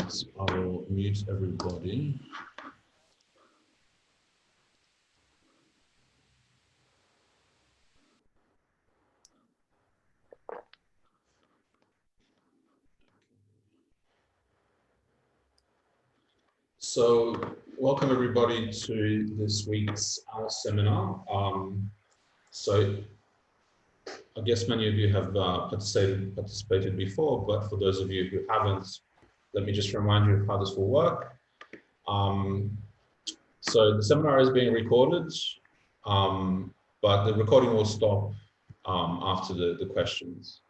right, I will mute everybody. So welcome everybody to this week's seminar. So I guess many of you have participated before, but for those of you who haven't, let me just remind you of how this will work. So the seminar is being recorded, but the recording will stop after the questions.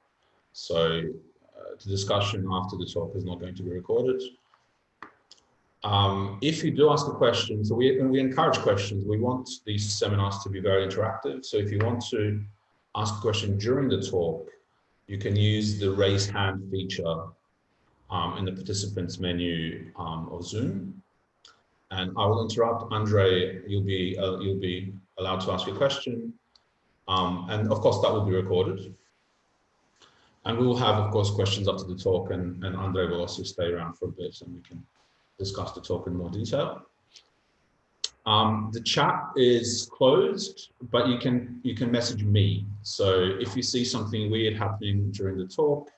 So the discussion after the talk is not going to be recorded. If you do ask a question, so we encourage questions. We want these seminars to be very interactive. So if you want to ask a question during the talk, you can use the raise hand feature in the participants menu of Zoom. And I will interrupt. Andrej, you'll be allowed to ask your question. And of course, that will be recorded. And we will have, of course, questions after the talk, and Andrej will also stay around for a bit and we can discuss the talk in more detail. The chat is closed, but you can message me. So if you see something weird happening during the talk,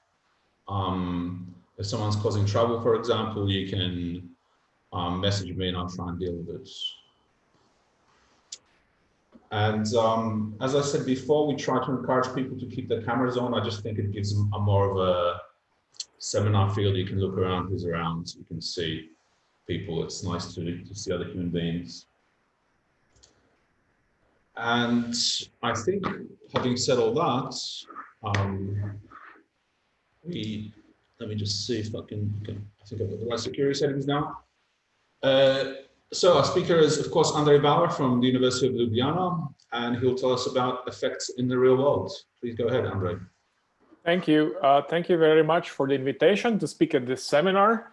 if someone's causing trouble, for example, you can message me and I'll try and deal with it. And as I said before, we try to encourage people to keep their cameras on. I just think it gives them a more of a seminar feel. You can look around who's around, you can see people. It's nice to see other human beings. And I think, having said all that, let me just see if I think I've got the right security settings now. So our speaker is, of course, Andrej Bauer from the University of Ljubljana, and he'll tell us about effects in the real world. Please go ahead, Andrej. Thank you. Thank you very much for the invitation to speak at this seminar.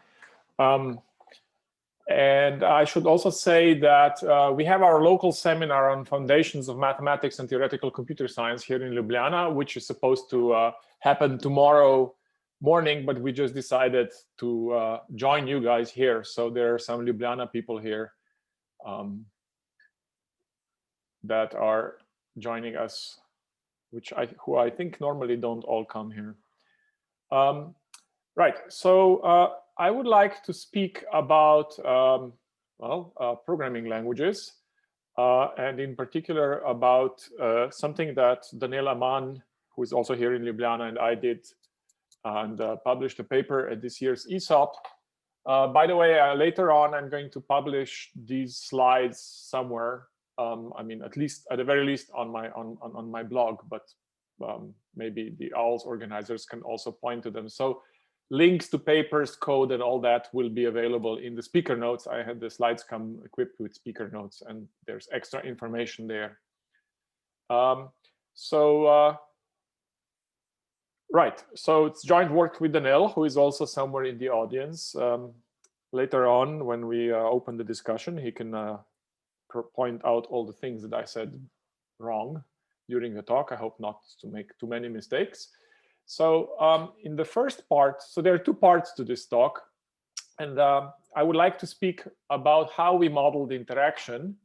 And I should also say that we have our local seminar on foundations of mathematics and theoretical computer science here in Ljubljana, which is supposed to happen tomorrow morning, but we just decided to join you guys here. So there are some Ljubljana people here that are joining us, who I think normally don't all come here. Right. So I would like to speak about programming languages, and in particular about something that Daniel Aman, who is also here in Ljubljana, and I did, and published a paper at this year's ESOP. By the way, later on, I'm going to publish these slides somewhere. I mean, at the very least on my blog, but maybe the OWL's organizers can also point to them. So links to papers, code, and all that will be available in the speaker notes. I had the slides come equipped with speaker notes, and there's extra information there. Right, so it's joint work with Daniel, who is also somewhere in the audience. Later on, when we open the discussion, he can point out all the things that I said wrong during the talk. I hope not to make too many mistakes. So in the first part, so there are two parts to this talk, and I would like to speak about how we model the interaction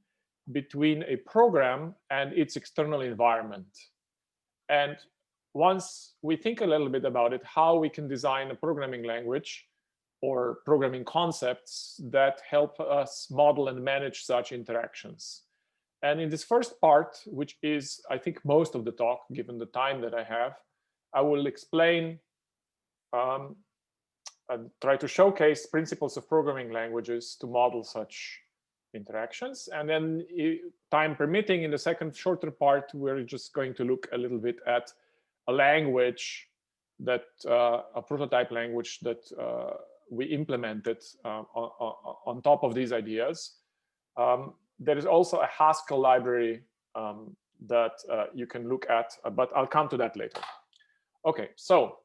between a program and its external environment. And once we think a little bit about it, how we can design a programming language or programming concepts that help us model and manage such interactions. And in this first part, which is, I think, most of the talk, given the time that I have, I will explain and try to showcase principles of programming languages to model such interactions. And then, time permitting, in the second shorter part, we're just going to look a little bit at a language that, a prototype language that we implemented on top of these ideas. There is also a Haskell library that you can look at, but I'll come to that later. Okay, so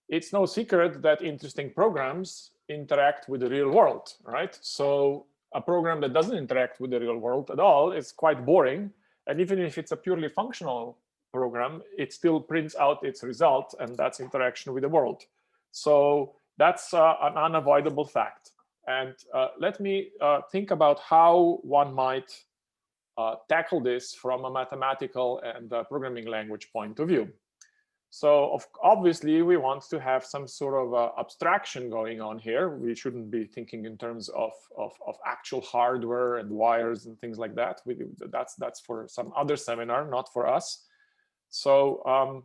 it's no secret that interesting programs interact with the real world, right? So a program that doesn't interact with the real world at all is quite boring. And even if it's a purely functional program, it still prints out its result, and that's interaction with the world. So That's an unavoidable fact. And let me think about how one might tackle this from a mathematical and programming language point of view. So obviously, we want to have some sort of abstraction going on here. We shouldn't be thinking in terms of actual hardware and wires and things like that. That's for some other seminar, not for us. So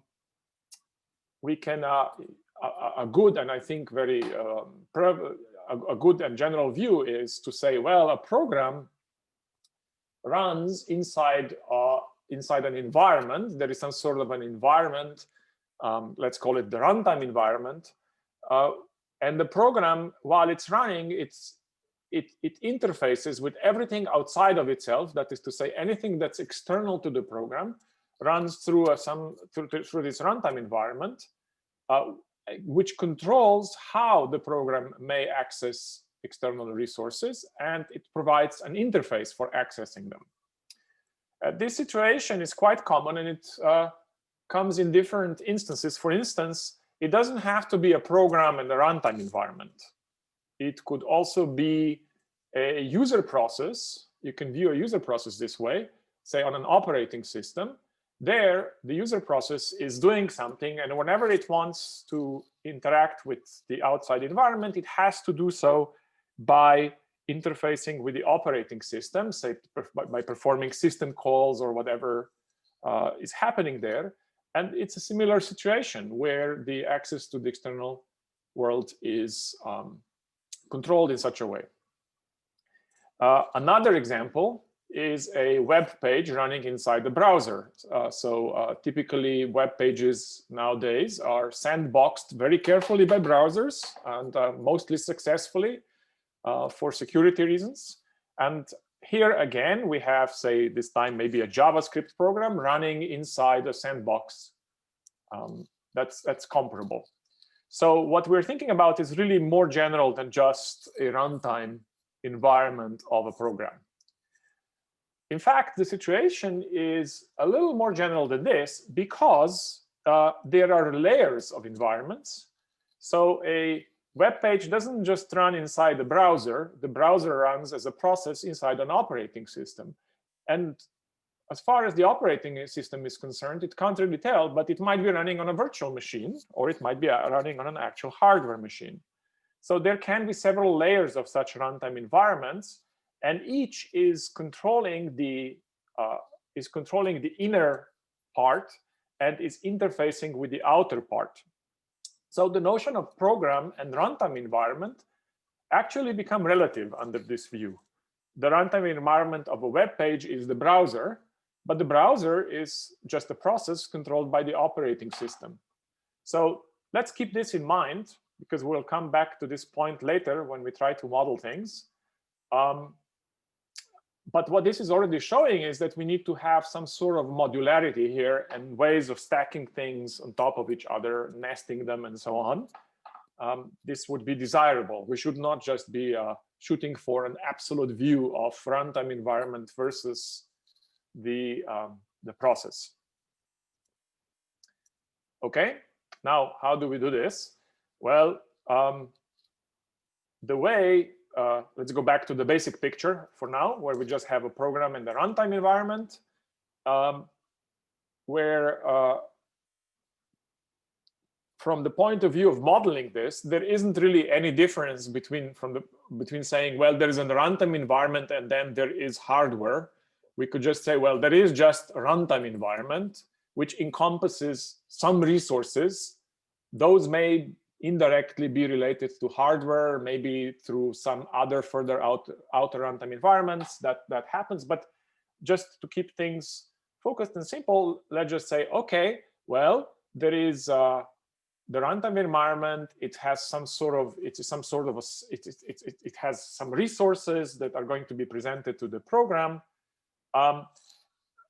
we can, a good and I think very, a good and general view is to say, well, a program runs inside an environment. There is some sort of an environment. Let's call it the runtime environment. And the program, while it's running, it interfaces with everything outside of itself. That is to say, anything that's external to the program runs through through this runtime environment, which controls how the program may access external resources, and it provides an interface for accessing them. This situation is quite common, and it comes in different instances. For instance, it doesn't have to be a program and a runtime environment. It could also be a user process. You can view a user process this way, say on an operating system. There, the user process is doing something, and whenever it wants to interact with the outside environment, it has to do so by interfacing with the operating system, say by performing system calls or whatever is happening there. And it's a similar situation where the access to the external world is controlled in such a way. Another example is a web page running inside the browser. Typically, web pages nowadays are sandboxed very carefully by browsers, and mostly successfully for security reasons. And here again, we have, say, this time maybe a JavaScript program running inside a sandbox. That's comparable. So what we're thinking about is really more general than just a runtime environment of a program. In fact, the situation is a little more general than this because there are layers of environments. So a web page doesn't just run inside the browser. The browser runs as a process inside an operating system. And as far as the operating system is concerned, it can't really tell, but it might be running on a virtual machine, or it might be running on an actual hardware machine. So there can be several layers of such runtime environments, and each is controlling the inner part and is interfacing with the outer part. So the notion of program and runtime environment actually become relative under this view. The runtime environment of a web page is the browser, but the browser is just a process controlled by the operating system. So let's keep this in mind, because we'll come back to this point later when we try to model things. But what this is already showing is that we need to have some sort of modularity here and ways of stacking things on top of each other, nesting them, and so on. This would be desirable. We should not just be shooting for an absolute view of runtime environment versus the process. Okay, now how do we do this? Well, the way, let's go back to the basic picture for now, where we just have a program and a runtime environment, where from the point of view of modeling this, there isn't really any difference between saying, well, there is a runtime environment and then there is hardware. We could just say, well, there is just a runtime environment which encompasses some resources. Those may indirectly be related to hardware, maybe through some other further outer runtime environments that happens. But just to keep things focused and simple, let's just say, okay, well, there is the runtime environment. It has some sort of, it has some resources that are going to be presented to the program.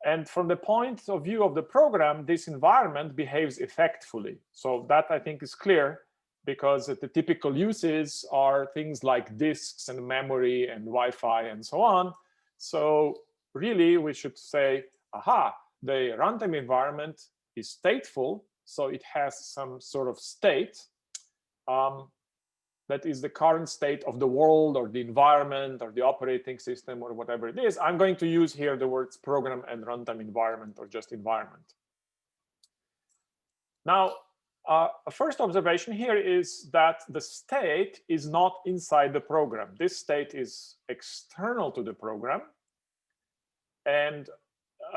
And from the point of view of the program, this environment behaves effectfully. So that, I think, is clear, because the typical uses are things like disks and memory and Wi-Fi and so on. So really, we should say, aha, the runtime environment is stateful, so it has some sort of state. that is the current state of the world or the environment or the operating system or whatever it is, I'm going to use here the words program and runtime environment or just environment. Now, a first observation here is that the state is not inside the program. This state is external to the program. And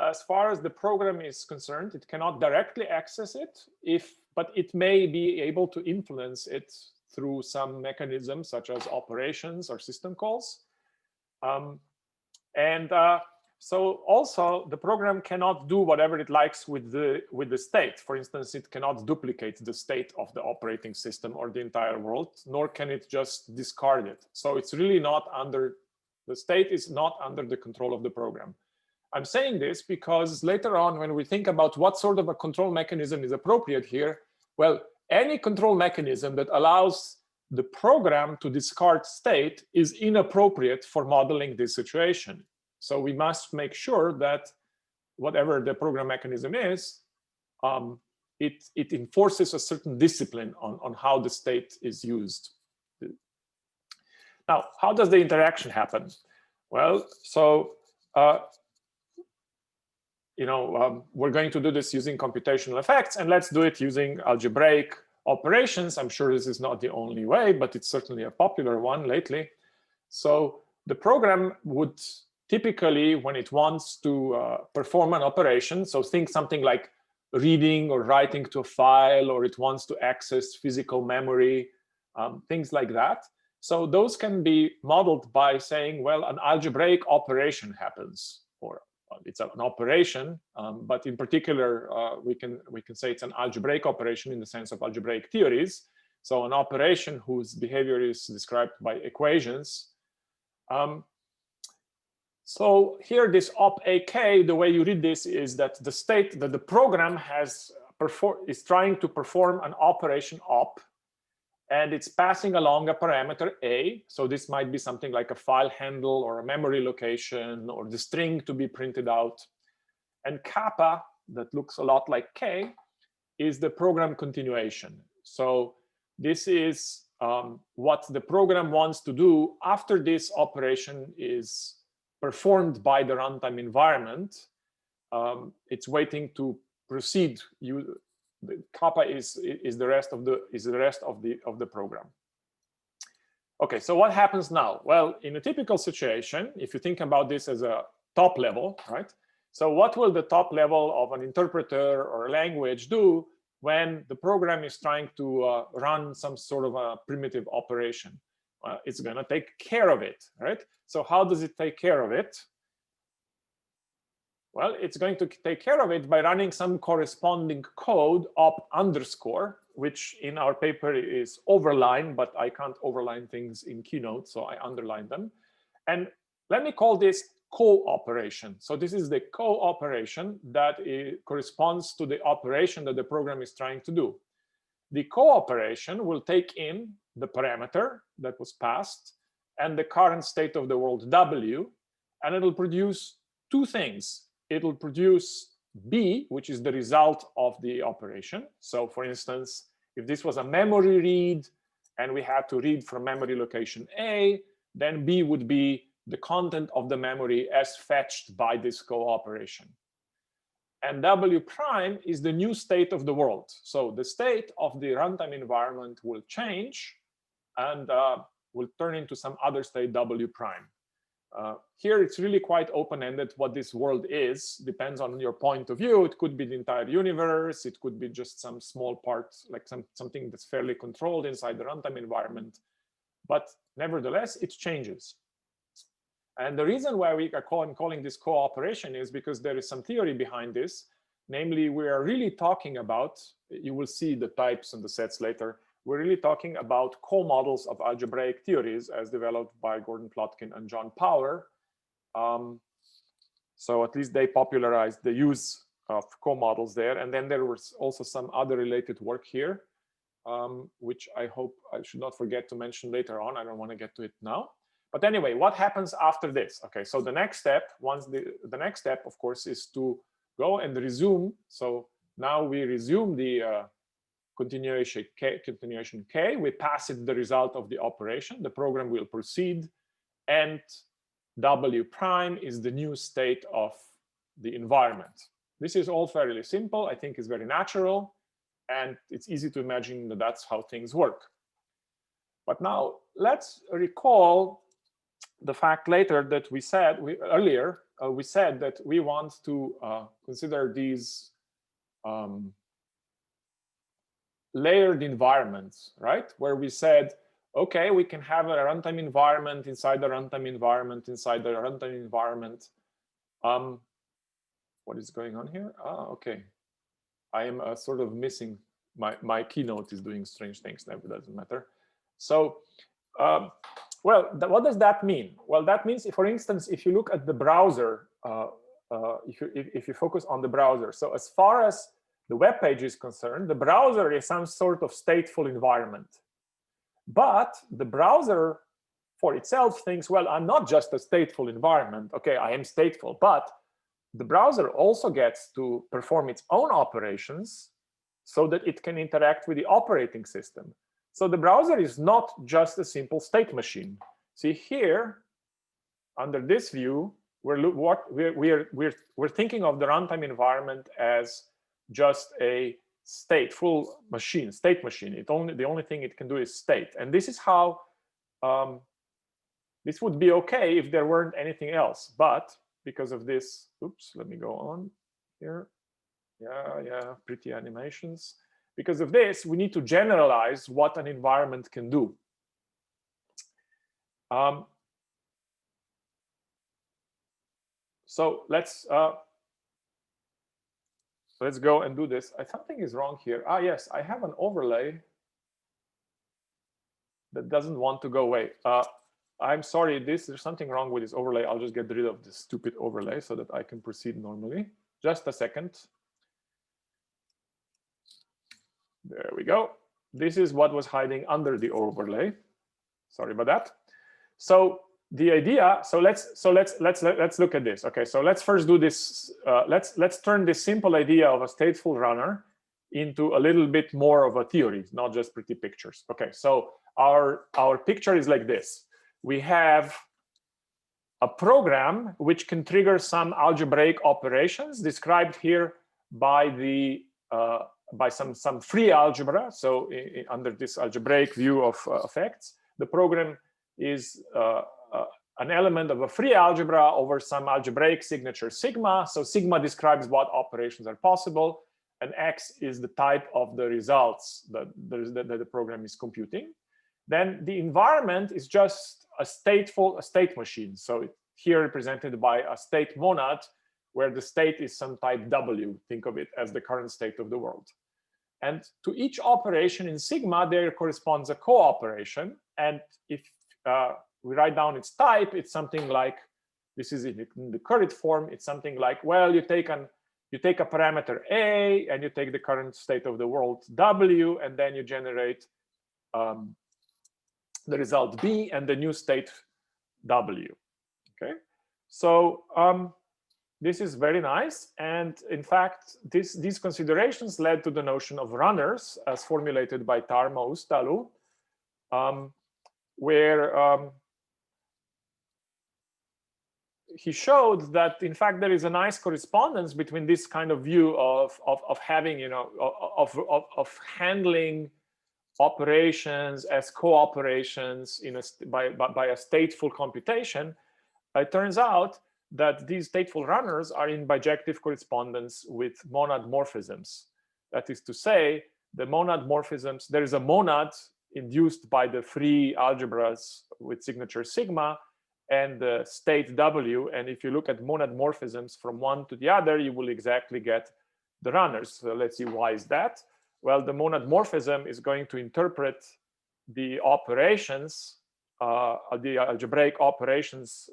as far as the program is concerned, it cannot directly access it, but it may be able to influence it through some mechanisms such as operations or system calls. So also the program cannot do whatever it likes with the state. For instance, it cannot duplicate the state of the operating system or the entire world, nor can it just discard it. So it's really not under, the state is not under the control of the program. I'm saying this because later on, when we think about what sort of a control mechanism is appropriate here, well, any control mechanism that allows the program to discard state is inappropriate for modeling this situation. So we must make sure that whatever the program mechanism is, it enforces a certain discipline on how the state is used. Now, how does the interaction happen? Well, so we're going to do this using computational effects, and let's do it using algebraic operations. I'm sure this is not the only way, but it's certainly a popular one lately. So the program would typically, when it wants to perform an operation, so think something like reading or writing to a file, or it wants to access physical memory, things like that. So those can be modeled by saying, well, an algebraic operation happens, or it's an operation, but in particular, we can say it's an algebraic operation in the sense of algebraic theories. So an operation whose behavior is described by equations. So here, this op-ak, the way you read this is that the state that the program is trying to perform an operation op, and it's passing along a parameter a. So this might be something like a file handle or a memory location or the string to be printed out. And kappa, that looks a lot like k, is the program continuation. So this is what the program wants to do after this operation is performed by the runtime environment. It's waiting to proceed. The kappa is the rest of the program. Okay, so what happens now? Well, in a typical situation, if you think about this as a top level, right? So what will the top level of an interpreter or a language do when the program is trying to run some sort of a primitive operation? It's going to take care of it, right? So how does it take care of it? Well, it's going to take care of it by running some corresponding code op underscore, which in our paper is overline, but I can't overline things in Keynote, so I underline them. And let me call this co-operation. So this is the co-operation that corresponds to the operation that the program is trying to do. The co-operation will take in the parameter that was passed and the current state of the world W, and it'll produce two things. It'll produce B, which is the result of the operation. So for instance, if this was a memory read and we had to read from memory location A, then B would be the content of the memory as fetched by this co-operation. And W prime is the new state of the world. So the state of the runtime environment will change and will turn into some other state W prime. Here, it's really quite open-ended what this world is. Depends on your point of view. It could be the entire universe. It could be just some small parts, like something that's fairly controlled inside the runtime environment. But nevertheless, it changes. And the reason why we are calling this cooperation is because there is some theory behind this. Namely, we are really talking about, you will see the types and the sets later, we're really talking about co-models of algebraic theories as developed by Gordon Plotkin and John Bauer. So at least they popularized the use of co-models there. And then there was also some other related work here, which I hope I should not forget to mention later on. I don't want to get to it now. But anyway, what happens after this? Okay, so the next step, the next step, of course, is to go and resume. So now we resume the continuation k, we pass it the result of the operation, the program will proceed, and W prime is the new state of the environment. This is all fairly simple. I think it's very natural, and it's easy to imagine that that's how things work. But now let's recall the fact later that we said earlier we said that we want to consider these layered environments, right? Where we said, okay, we can have a runtime environment inside the runtime environment inside the runtime environment. What is going on here? Okay. I am sort of missing my keynote is doing strange things. That doesn't matter. So, well, what does that mean? Well, that means, for instance, if you look at the browser, if you focus on the browser, so as far as the web page is concerned, the browser is some sort of stateful environment. But the browser for itself thinks, well, I'm not just a stateful environment. Okay, I am stateful, but the browser also gets to perform its own operations so that it can interact with the operating system. So the browser is not just a simple state machine. See here, under this view, we're thinking of the runtime environment as just a stateful machine, state machine. The only thing it can do is state, and this is how this would be okay if there weren't anything else. But because of this, oops, let me go on here. Yeah, pretty animations. Because of this, we need to generalize what an environment can do. So let's go and do this. Something is wrong here. Yes, I have an overlay that doesn't want to go away. I'm sorry, there's something wrong with this overlay. I'll just get rid of this stupid overlay so that I can proceed normally. Just a second. There we go. This is what was hiding under the overlay. Sorry about that. So the idea, so let's look at this. Okay, so let's first do this. Let's turn this simple idea of a stateful runner into a little bit more of a theory, not just pretty pictures. Okay, so our picture is like this. We have a program which can trigger some algebraic operations described here by the by some free algebra. So under this algebraic view of effects, the program is an element of a free algebra over some algebraic signature sigma. So sigma describes what operations are possible, and X is the type of the results that the program is computing. Then the environment is just a state machine. So here represented by a state monad, where the state is some type W. Think of it as the current state of the world. And to each operation in sigma, there corresponds a cooperation. And if we write down its type, it's something like, this is in the current form, it's something like, well, you take a parameter A and you take the current state of the world W, and then you generate the result B and the new state W. Okay, so this is very nice, and in fact, these considerations led to the notion of runners as formulated by Tarmo Ustalu, where he showed that in fact there is a nice correspondence between this kind of view of having, you know, of handling operations as cooperations by a stateful computation. It turns out that these stateful runners are in bijective correspondence with monad morphisms. That is to say, the monad morphisms, there is a monad induced by the free algebras with signature sigma and the state W. And if you look at monad morphisms from one to the other, you will exactly get the runners. So let's see, why is that? Well, the monad morphism is going to interpret the operations, the algebraic operations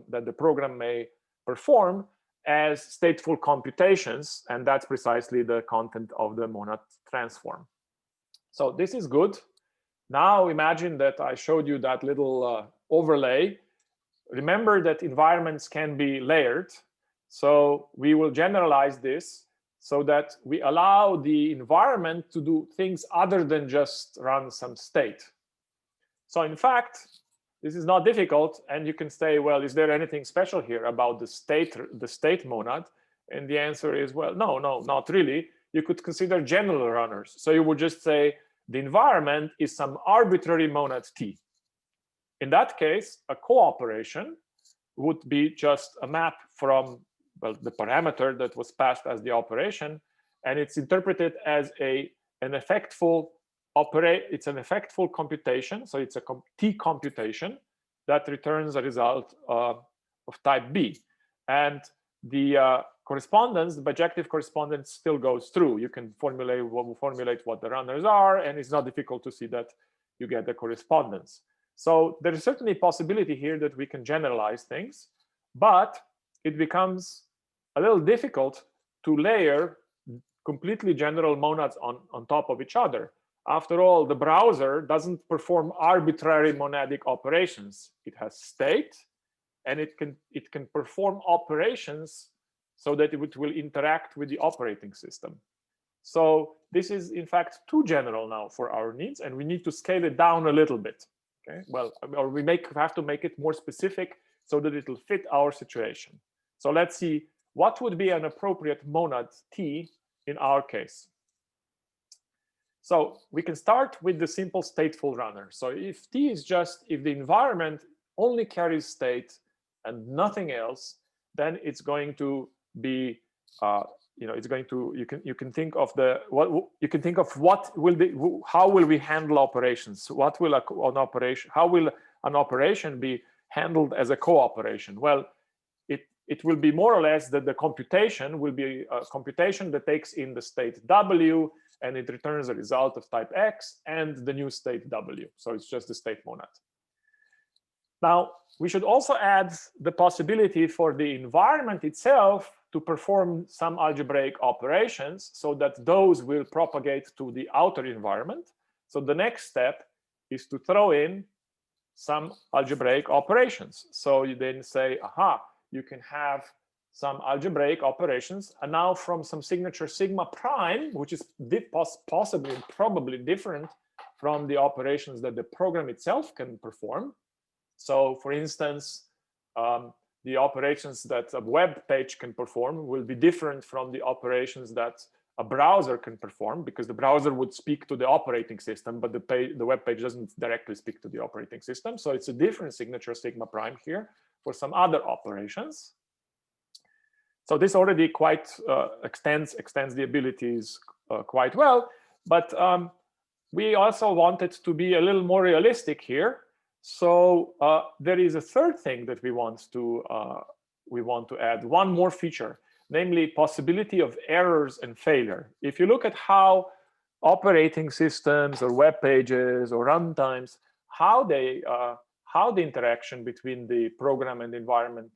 that the program may perform as stateful computations, and that's precisely the content of the monad transform. So this is good. Now imagine that I showed you that little overlay. Remember that environments can be layered, so we will generalize this so that we allow the environment to do things other than just run some state. So in fact, this is not difficult, and you can say, well, is there anything special here about the state monad? And the answer is, well, no, not really. You could consider general runners. So you would just say the environment is some arbitrary monad T. In that case, a cooperation would be just a map from, well, the parameter that was passed as the operation, and it's interpreted as an effectful computation. So it's a T computation that returns a result of type B. And the correspondence, the bijective correspondence still goes through. You can formulate what the runners are, and it's not difficult to see that you get the correspondence. So there is certainly a possibility here that we can generalize things, but it becomes a little difficult to layer completely general monads on top of each other. After all, the browser doesn't perform arbitrary monadic operations. It has state, and it can perform operations so that it will interact with the operating system. So this is in fact too general now for our needs, and we need to scale it down a little bit. Okay, well, or we have to make it more specific so that it will fit our situation. So let's see what would be an appropriate monad T in our case. So we can start with the simple stateful runner. So if T is just, if the environment only carries state and nothing else, then it's going to be, it's going to, you can think of how will we handle operations? What will how will an operation be handled as a cooperation? Well, it will be more or less that the computation will be a computation that takes in the state W, and it returns a result of type X and the new state W. So it's just the state monad. Now, we should also add the possibility for the environment itself to perform some algebraic operations so that those will propagate to the outer environment. So the next step is to throw in some algebraic operations. So you then say, aha, you can have some algebraic operations, and now from some signature sigma prime, which is possibly and probably different from the operations that the program itself can perform. So for instance, the operations that a web page can perform will be different from the operations that a browser can perform, because the browser would speak to the operating system, but the web page doesn't directly speak to the operating system. So it's a different signature sigma prime here for some other operations. So this already quite extends the abilities quite well, but we also wanted to be a little more realistic here. So there is a third thing that we want to add, one more feature, namely possibility of errors and failure. If you look at how operating systems or web pages or runtimes, how the interaction between the program and the environment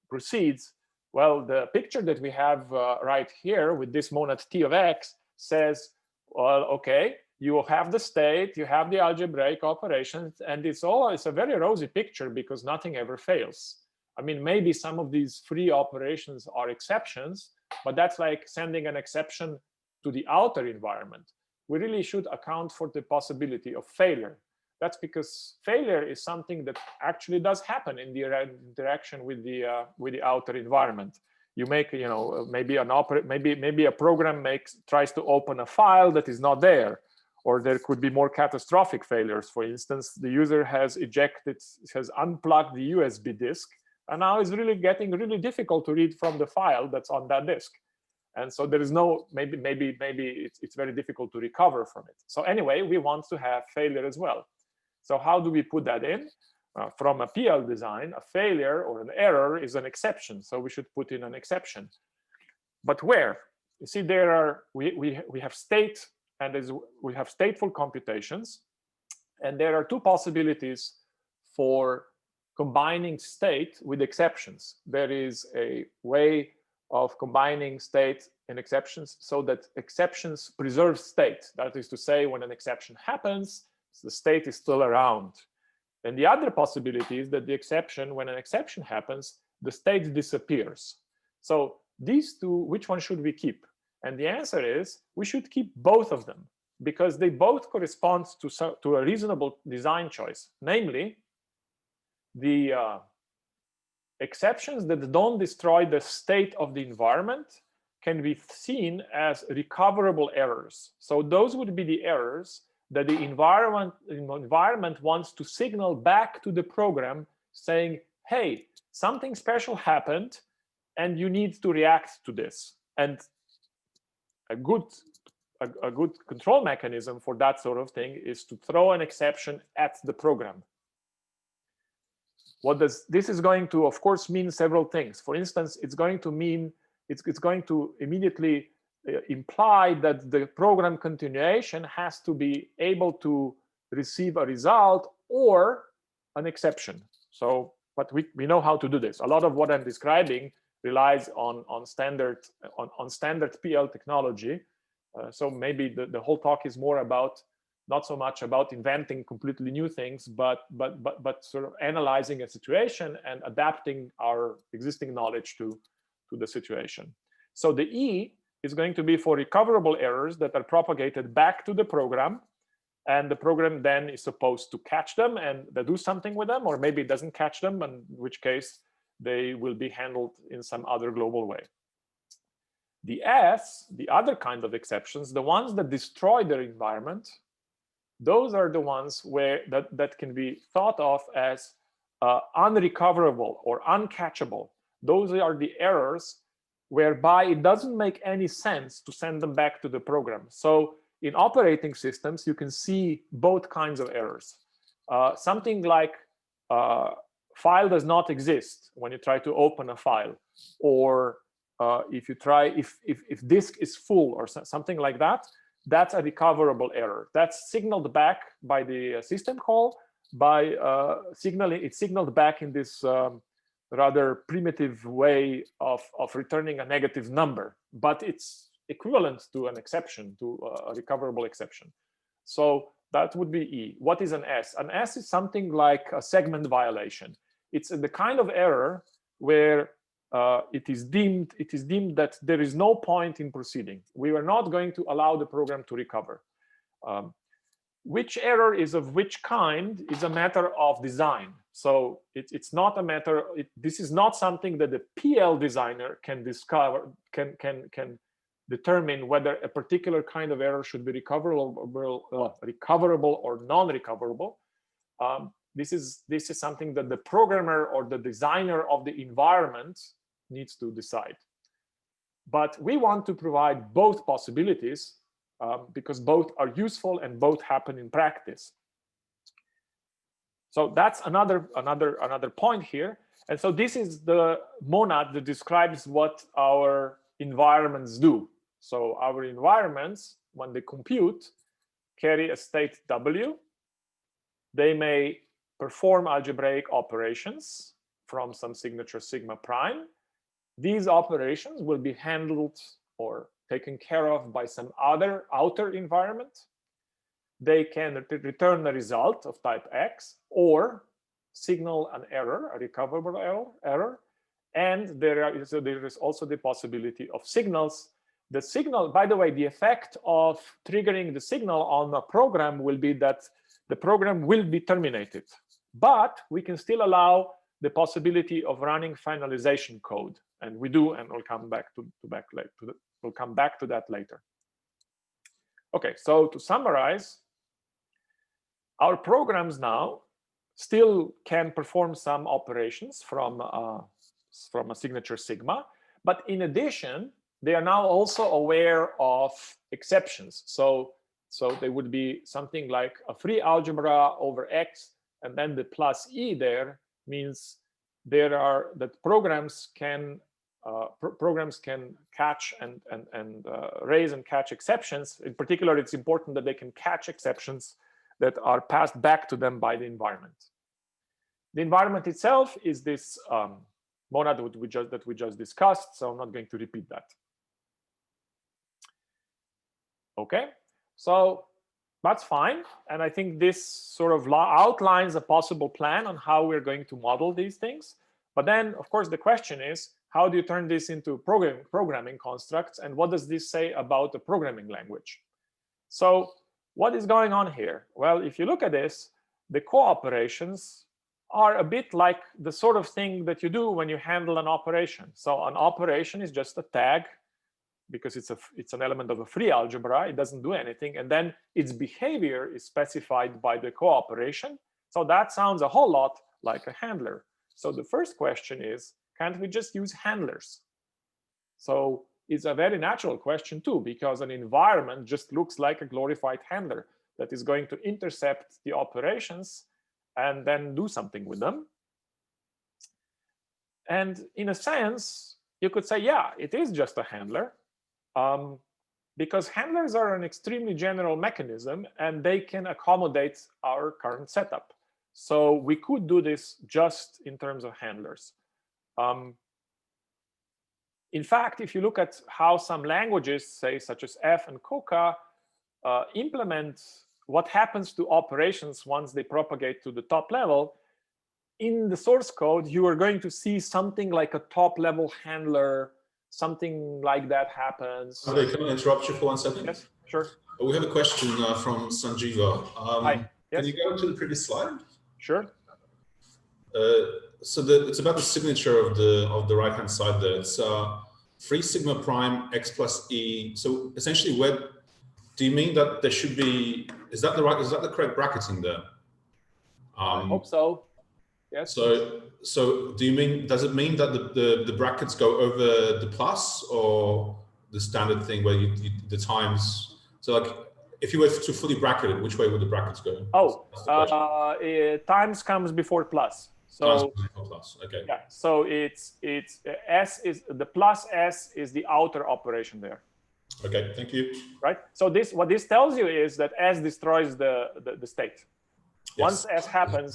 proceeds, well, the picture that we have right here with this monad T of X says, well, okay, you have the state, you have the algebraic operations, and it's a very rosy picture because nothing ever fails. I mean, maybe some of these free operations are exceptions, but that's like sending an exception to the outer environment. We really should account for the possibility of failure. That's because failure is something that actually does happen in the interaction with the outer environment. You make, maybe a program tries to open a file that is not there, or there could be more catastrophic failures. For instance, the user has unplugged the USB disk, and now it's really getting really difficult to read from the file that's on that disk. And so there is no, maybe it's very difficult to recover from it. So anyway, we want to have failure as well. So how do we put that in? From a PL design, a failure or an error is an exception. So we should put in an exception. But where? You see, we have state, and we have stateful computations. And there are two possibilities for combining state with exceptions. There is a way of combining state and exceptions so that exceptions preserve state. That is to say, when an exception happens, the state is still around. And the other possibility is that when an exception happens, the state disappears. So these two, which one should we keep? And the answer is we should keep both of them, because they both correspond to a reasonable design choice, namely the exceptions that don't destroy the state of the environment can be seen as recoverable errors. So those would be the errors that the environment wants to signal back to the program saying, hey, something special happened and you need to react to this. And a good control mechanism for that sort of thing is to throw an exception at the program. This is going to, of course, mean several things. For instance, it's going to mean it's going to immediately imply that the program continuation has to be able to receive a result or an exception. So, but we know how to do this. A lot of what I'm describing relies on standard PL technology. So maybe the whole talk is more about, not so much about inventing completely new things, but sort of analyzing a situation and adapting our existing knowledge to the situation. So the E is going to be for recoverable errors that are propagated back to the program, and the program then is supposed to catch them and do something with them, or maybe it doesn't catch them, in which case they will be handled in some other global way. The S, the other kind of exceptions, the ones that destroy their environment, those are the ones where that can be thought of as unrecoverable or uncatchable. Those are the errors whereby it doesn't make any sense to send them back to the program. So in operating systems, you can see both kinds of errors. Something like file does not exist when you try to open a file, or if disk is full or something like that, that's a recoverable error. That's signaled back by the system call by it's signaled back in this rather primitive way of returning a negative number, but it's equivalent to an exception, to a recoverable exception. So that would be E. What is an S? An S is something like a segment violation. It's the kind of error where it is deemed that there is no point in proceeding. We are not going to allow the program to recover. Which error is of which kind is a matter of design. So it's not a matter. This is not something that the PL designer can discover, can determine whether a particular kind of error should be recoverable or non-recoverable. This is something that the programmer or the designer of the environment needs to decide. But we want to provide both possibilities because both are useful and both happen in practice. So that's another point here. And so this is the monad that describes what our environments do. So our environments, when they compute, carry a state W. They may perform algebraic operations from some signature sigma prime. These operations will be handled or taken care of by some other outer environment. They can return a result of type X or signal an error, a recoverable error. And there is also the possibility of signals. The signal, by the way, the effect of triggering the signal on a program will be that the program will be terminated. But we can still allow the possibility of running finalization code. And we do, and we'll come back to that later. Okay, so to summarize, our programs now still can perform some operations from a signature sigma, but in addition, they are now also aware of exceptions. So they would be something like a free algebra over X, and then the plus E there means that programs can catch and raise and catch exceptions. In particular, it's important that they can catch exceptions that are passed back to them by the environment. The environment itself is this monad that we just discussed, so I'm not going to repeat that. Okay, so that's fine. And I think this sort of outlines a possible plan on how we're going to model these things. But then, of course, the question is, how do you turn this into programming constructs, and what does this say about the programming language? So what is going on here? Well, if you look at this, the co-operations are a bit like the sort of thing that you do when you handle an operation. So an operation is just a tag, because it's an element of a free algebra. It doesn't do anything, and then its behavior is specified by the cooperation. So that sounds a whole lot like a handler. So the first question is, can't we just use handlers? So it's a very natural question too, because an environment just looks like a glorified handler that is going to intercept the operations and then do something with them. And in a sense, you could say, yeah, it is just a handler, because handlers are an extremely general mechanism and they can accommodate our current setup. So we could do this just in terms of handlers. In fact, if you look at how some languages, say such as F and Coca, implement what happens to operations once they propagate to the top level, in the source code, you are going to see something like a top level handler, something like that happens. Okay, can I interrupt you for 1 second? Yes, sure. We have a question from Sanjiva. Hi. Yes. Can you go to the previous slide? Sure. So it's about the signature of the right hand side there. It's 3 sigma prime x plus e. So essentially, where do you mean that there should be? Is that the correct bracketing there? I hope so. Yes. So do you mean? Does it mean that the brackets go over the plus, or the standard thing where the times? So like, if you were to fully bracket it, which way would the brackets go? Oh, times comes before plus. So plus. Okay. Yeah. So it's s is the plus s is the outer operation there. Okay. Thank you. Right. So what this tells you is that s destroys the state. Yes. Once s happens,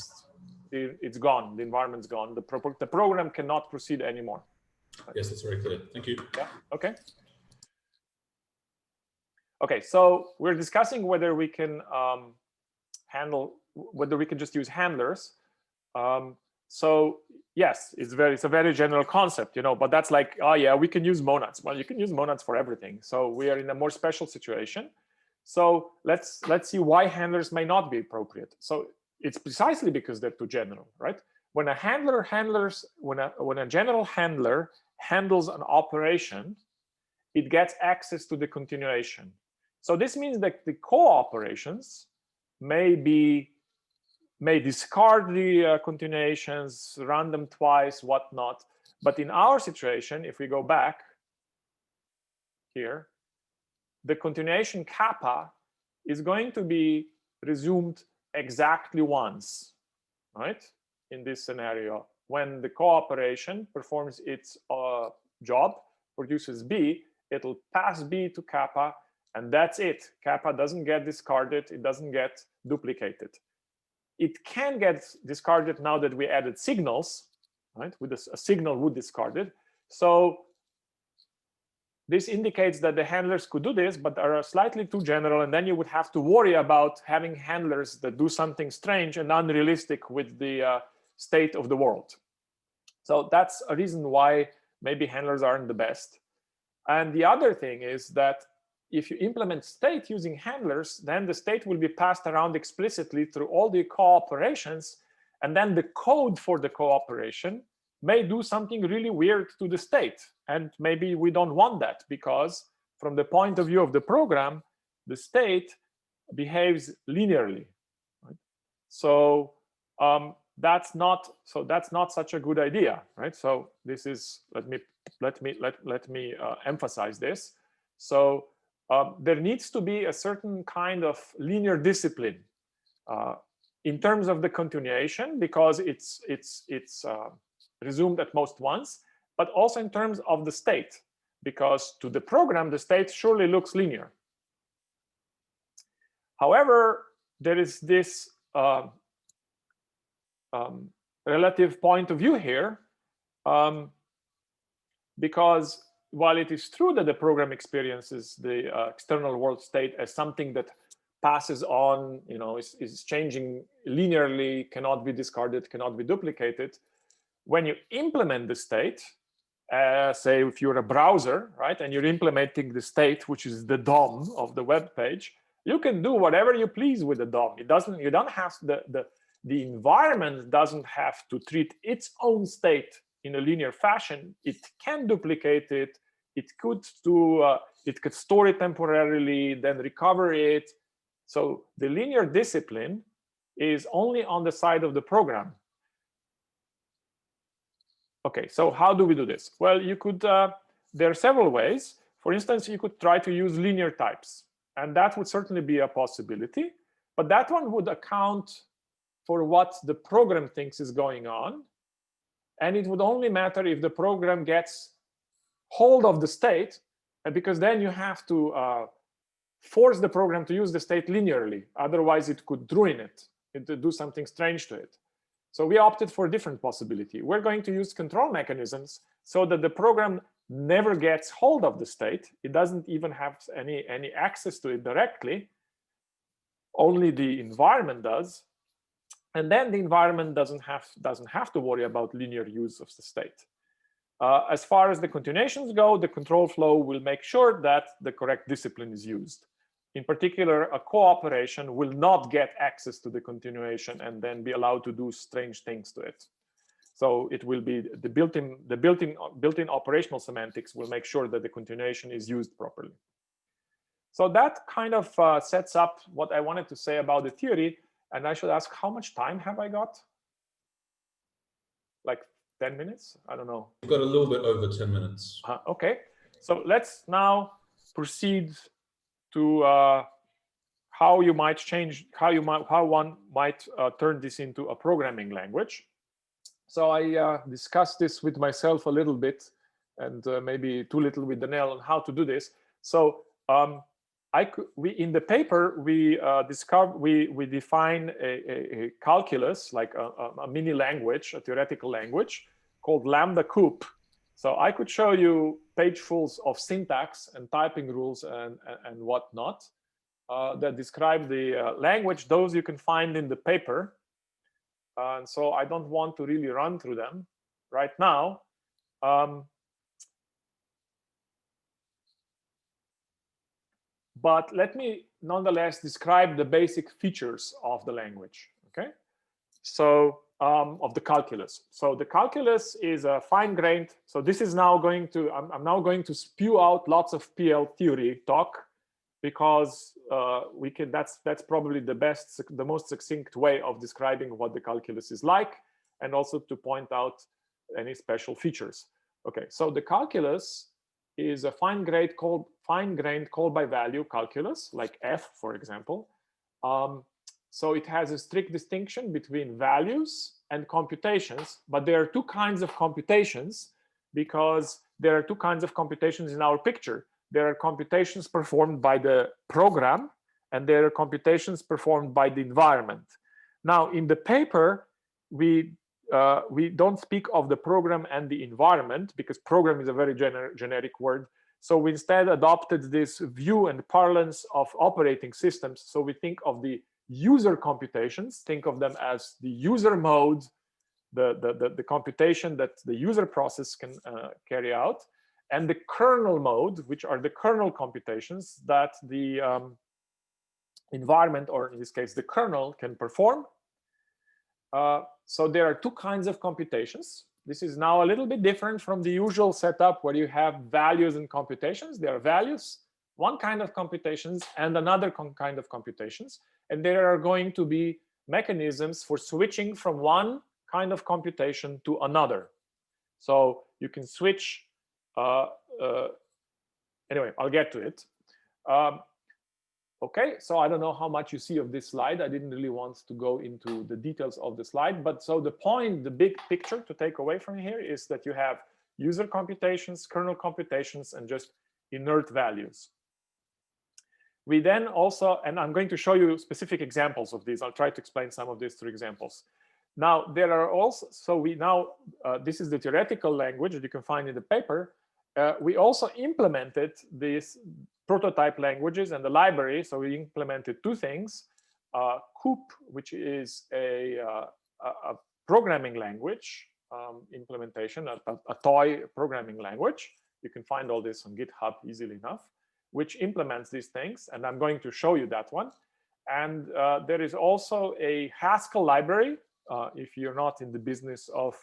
it's gone. The environment's gone. The program cannot proceed anymore. Yes, that's very clear. Thank you. Yeah. Okay. Okay. So we're discussing whether we can whether we can just use handlers. So yes, it's a very general concept, but that's like, oh yeah, we can use monads. Well, you can use monads for everything. So we are in a more special situation. So let's see why handlers may not be appropriate. So it's precisely because they're too general, right? When a general handler handles an operation, it gets access to the continuation. So this means that the co-operations may discard the continuations, run them twice, whatnot. But in our situation, if we go back here, the continuation kappa is going to be resumed exactly once, right? In this scenario, when the cooperation performs its job, produces B, it'll pass B to kappa, and that's it. Kappa doesn't get discarded, it doesn't get duplicated. It can get discarded now that we added signals, right? With a signal would discard it. So this indicates that the handlers could do this, but are slightly too general, and then you would have to worry about having handlers that do something strange and unrealistic with the state of the world. So that's a reason why maybe handlers aren't the best. And the other thing is that if you implement state using handlers, then the state will be passed around explicitly through all the cooperations, and then the code for the cooperation may do something really weird to the state. And maybe we don't want that, because from the point of view of the program, the state behaves linearly. Right? So that's not such a good idea, right? So this is, let me emphasize this. So there needs to be a certain kind of linear discipline in terms of the continuation, because it's resumed at most once, but also in terms of the state, because to the program, the state surely looks linear. However, there is this relative point of view here, because while it is true that the program experiences the external world state as something that passes on, is changing linearly, cannot be discarded, cannot be duplicated, when you implement the state, say if you're a browser, right, and you're implementing the state, which is the DOM of the web page, you can do whatever you please with the DOM. It doesn't, you don't have the environment doesn't have to treat its own state in a linear fashion. It can duplicate it. It could do, it could store it temporarily, then recover it. So the linear discipline is only on the side of the program. Okay, so how do we do this? Well, you could, there are several ways. For instance, you could try to use linear types, and that would certainly be a possibility, but that one would account for what the program thinks is going on, and it would only matter if the program gets hold of the state, and because then you have to force the program to use the state linearly, otherwise it could ruin it, it could do something strange to it. So we opted for a different possibility. We're going to use control mechanisms so that the program never gets hold of the state. It doesn't even have any access to it directly. Only the environment does. And then the environment doesn't have to worry about linear use of the state. As far as the continuations go, the control flow will make sure that the correct discipline is used. In particular, a cooperation will not get access to the continuation and then be allowed to do strange things to it. So it will be the built-in operational semantics will make sure that the continuation is used properly. So that kind of sets up what I wanted to say about the theory. And I should ask, how much time have I got? Like 10 minutes? I don't know. You've got a little bit over 10 minutes. Okay, so let's now proceed to how you might change, how one might turn this into a programming language. So I discussed this with myself a little bit, and maybe too little with Daniel on how to do this. So in the paper we define a calculus, like a mini language, a theoretical language called lambda Coupe. So I could show you pagefuls of syntax and typing rules and whatnot that describe the language. Those you can find in the paper. And so I don't want to really run through them right now. But let me nonetheless describe the basic features of the language. Okay, so of the calculus. So the calculus is a fine-grained. So this is now going to, I'm now going to spew out lots of PL theory talk, because we can. That's probably the most succinct way of describing what the calculus is like, and also to point out any special features. Okay, so the calculus is a fine-grained call by value calculus, like F, for example. So it has a strict distinction between values and computations, but there are two kinds of computations, because there are two kinds of computations in our picture. There are computations performed by the program, and there are computations performed by the environment. Now, in the paper, we don't speak of the program and the environment, because program is a very generic word. So we instead adopted this view and parlance of operating systems. So we think of the user computations, think of them as the user mode, the computation that the user process can carry out, and the kernel mode, which are the kernel computations that the environment, or in this case, the kernel, can perform. So there are two kinds of computations. This is now a little bit different from the usual setup where you have values and computations. There are values, one kind of computations, and another kind of computations. And there are going to be mechanisms for switching from one kind of computation to another. So you can switch. Anyway, I'll get to it. Okay, so I don't know how much you see of this slide. I didn't really want to go into the details of the slide, but so the point, the big picture to take away from here is that you have user computations, kernel computations, and just inert values. We then also, and I'm going to show you specific examples of these. I'll try to explain some of these through examples. Now, there are also, so we now, this is the theoretical language that you can find in the paper. We also implemented these prototype languages and the library. So we implemented two things. Coupe, which is a programming language implementation, a toy programming language. You can find all this on GitHub easily enough, which implements these things. And I'm going to show you that one. And there is also a Haskell library. If you're not in the business of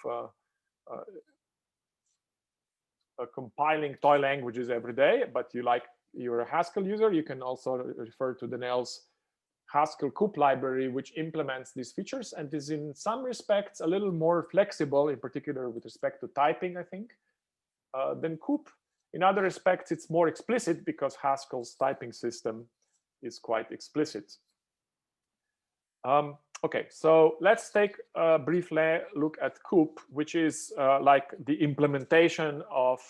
compiling toy languages every day, but you're a Haskell user, you can also refer to the Nels Haskell Coupe library, which implements these features and is in some respects a little more flexible, in particular with respect to typing, I think, than Coupe. In other respects, it's more explicit because Haskell's typing system is quite explicit. Okay, so let's take a brief look at Coupe, which is like the implementation of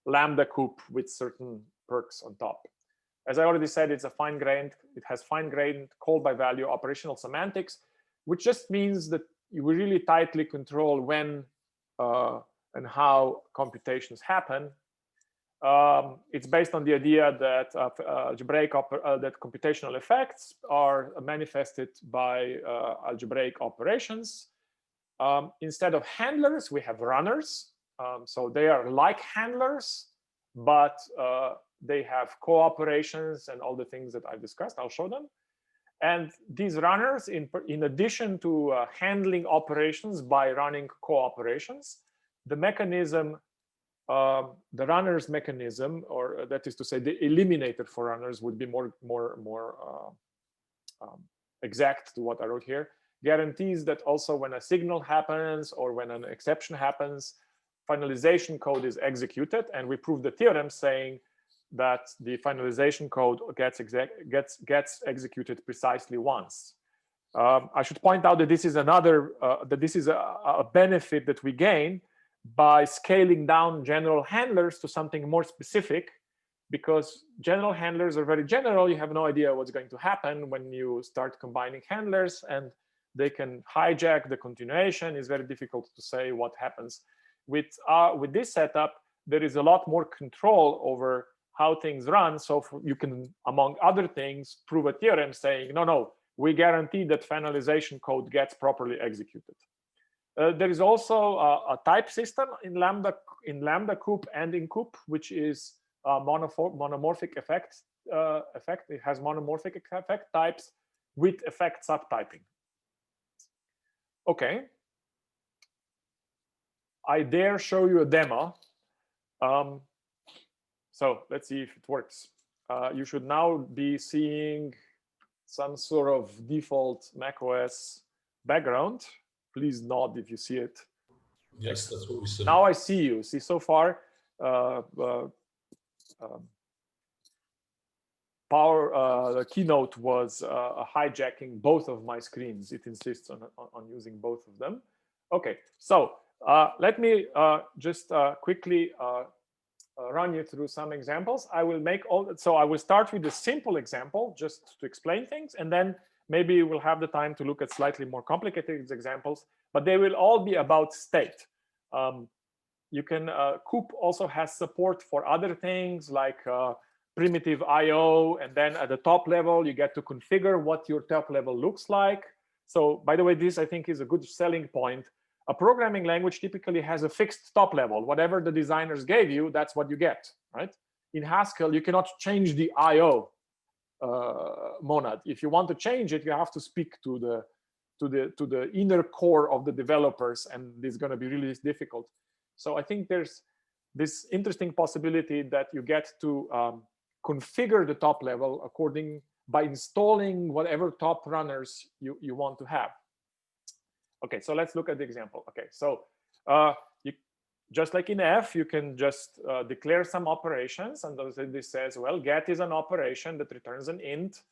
Lambda Coupe with certain perks on top. As I already said, it's a fine-grained, it has fine-grained call by value operational semantics, which just means that you will really tightly control when and how computations happen. It's based on the idea that algebraic that computational effects are manifested by algebraic operations. Instead of handlers, we have runners. So they are like handlers, but they have cooperations and all the things that I discussed. I'll show them. And these runners, in addition to handling operations by running cooperations, the mechanism, the runner's mechanism, or that is to say, the eliminator for runners would be more exact to what I wrote here, guarantees that also when a signal happens or when an exception happens, finalization code is executed. And we proved the theorem saying that the finalization code gets executed precisely once. I should point out that this is a benefit that we gain by scaling down general handlers to something more specific, because general handlers are very general. You have no idea what's going to happen when you start combining handlers, and they can hijack the continuation. It's very difficult to say what happens. With this setup, there is a lot more control over how things run. So you can, among other things, prove a theorem saying, no, we guarantee that finalization code gets properly executed. There is also a type system in Lambda Coupe and in Coupe, which is monomorphic effect. It has monomorphic effect types with effect subtyping. Okay. I dare show you a demo. So let's see if it works. You should now be seeing some sort of default macOS background. Please nod if you see it. Yes, that's what we see. Now I see you. See, so far, the keynote was hijacking both of my screens. It insists on using both of them. Okay, so let me just quickly run you through some examples. I will start with a simple example just to explain things, and then maybe we'll have the time to look at slightly more complicated examples, but they will all be about state. Coupe also has support for other things like primitive IO, and then at the top level, you get to configure what your top level looks like. So by the way, this I think is a good selling point. A programming language typically has a fixed top level. Whatever the designers gave you, that's what you get, right? In Haskell, you cannot change the IO monad. If you want to change it, you have to speak to the inner core of the developers, and it's going to be really difficult. So I think there's this interesting possibility that you get to configure the top level by installing whatever top runners you want to have. Okay, so let's look at the example. Okay, so just like in F, you can just declare some operations, and this says, well, get is an operation that returns an int.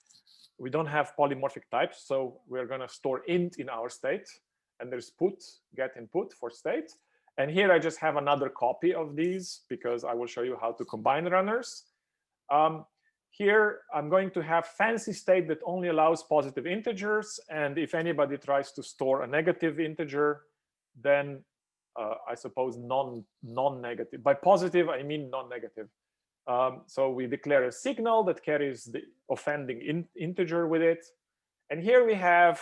We don't have polymorphic types, so we're going to store int in our state, and there's put, get input for state. And here I just have another copy of these because I will show you how to combine runners. Here I'm going to have fancy state that only allows positive integers, and if anybody tries to store a negative integer, then I suppose non-negative. By positive, I mean non-negative. So we declare a signal that carries the offending integer with it. And here we have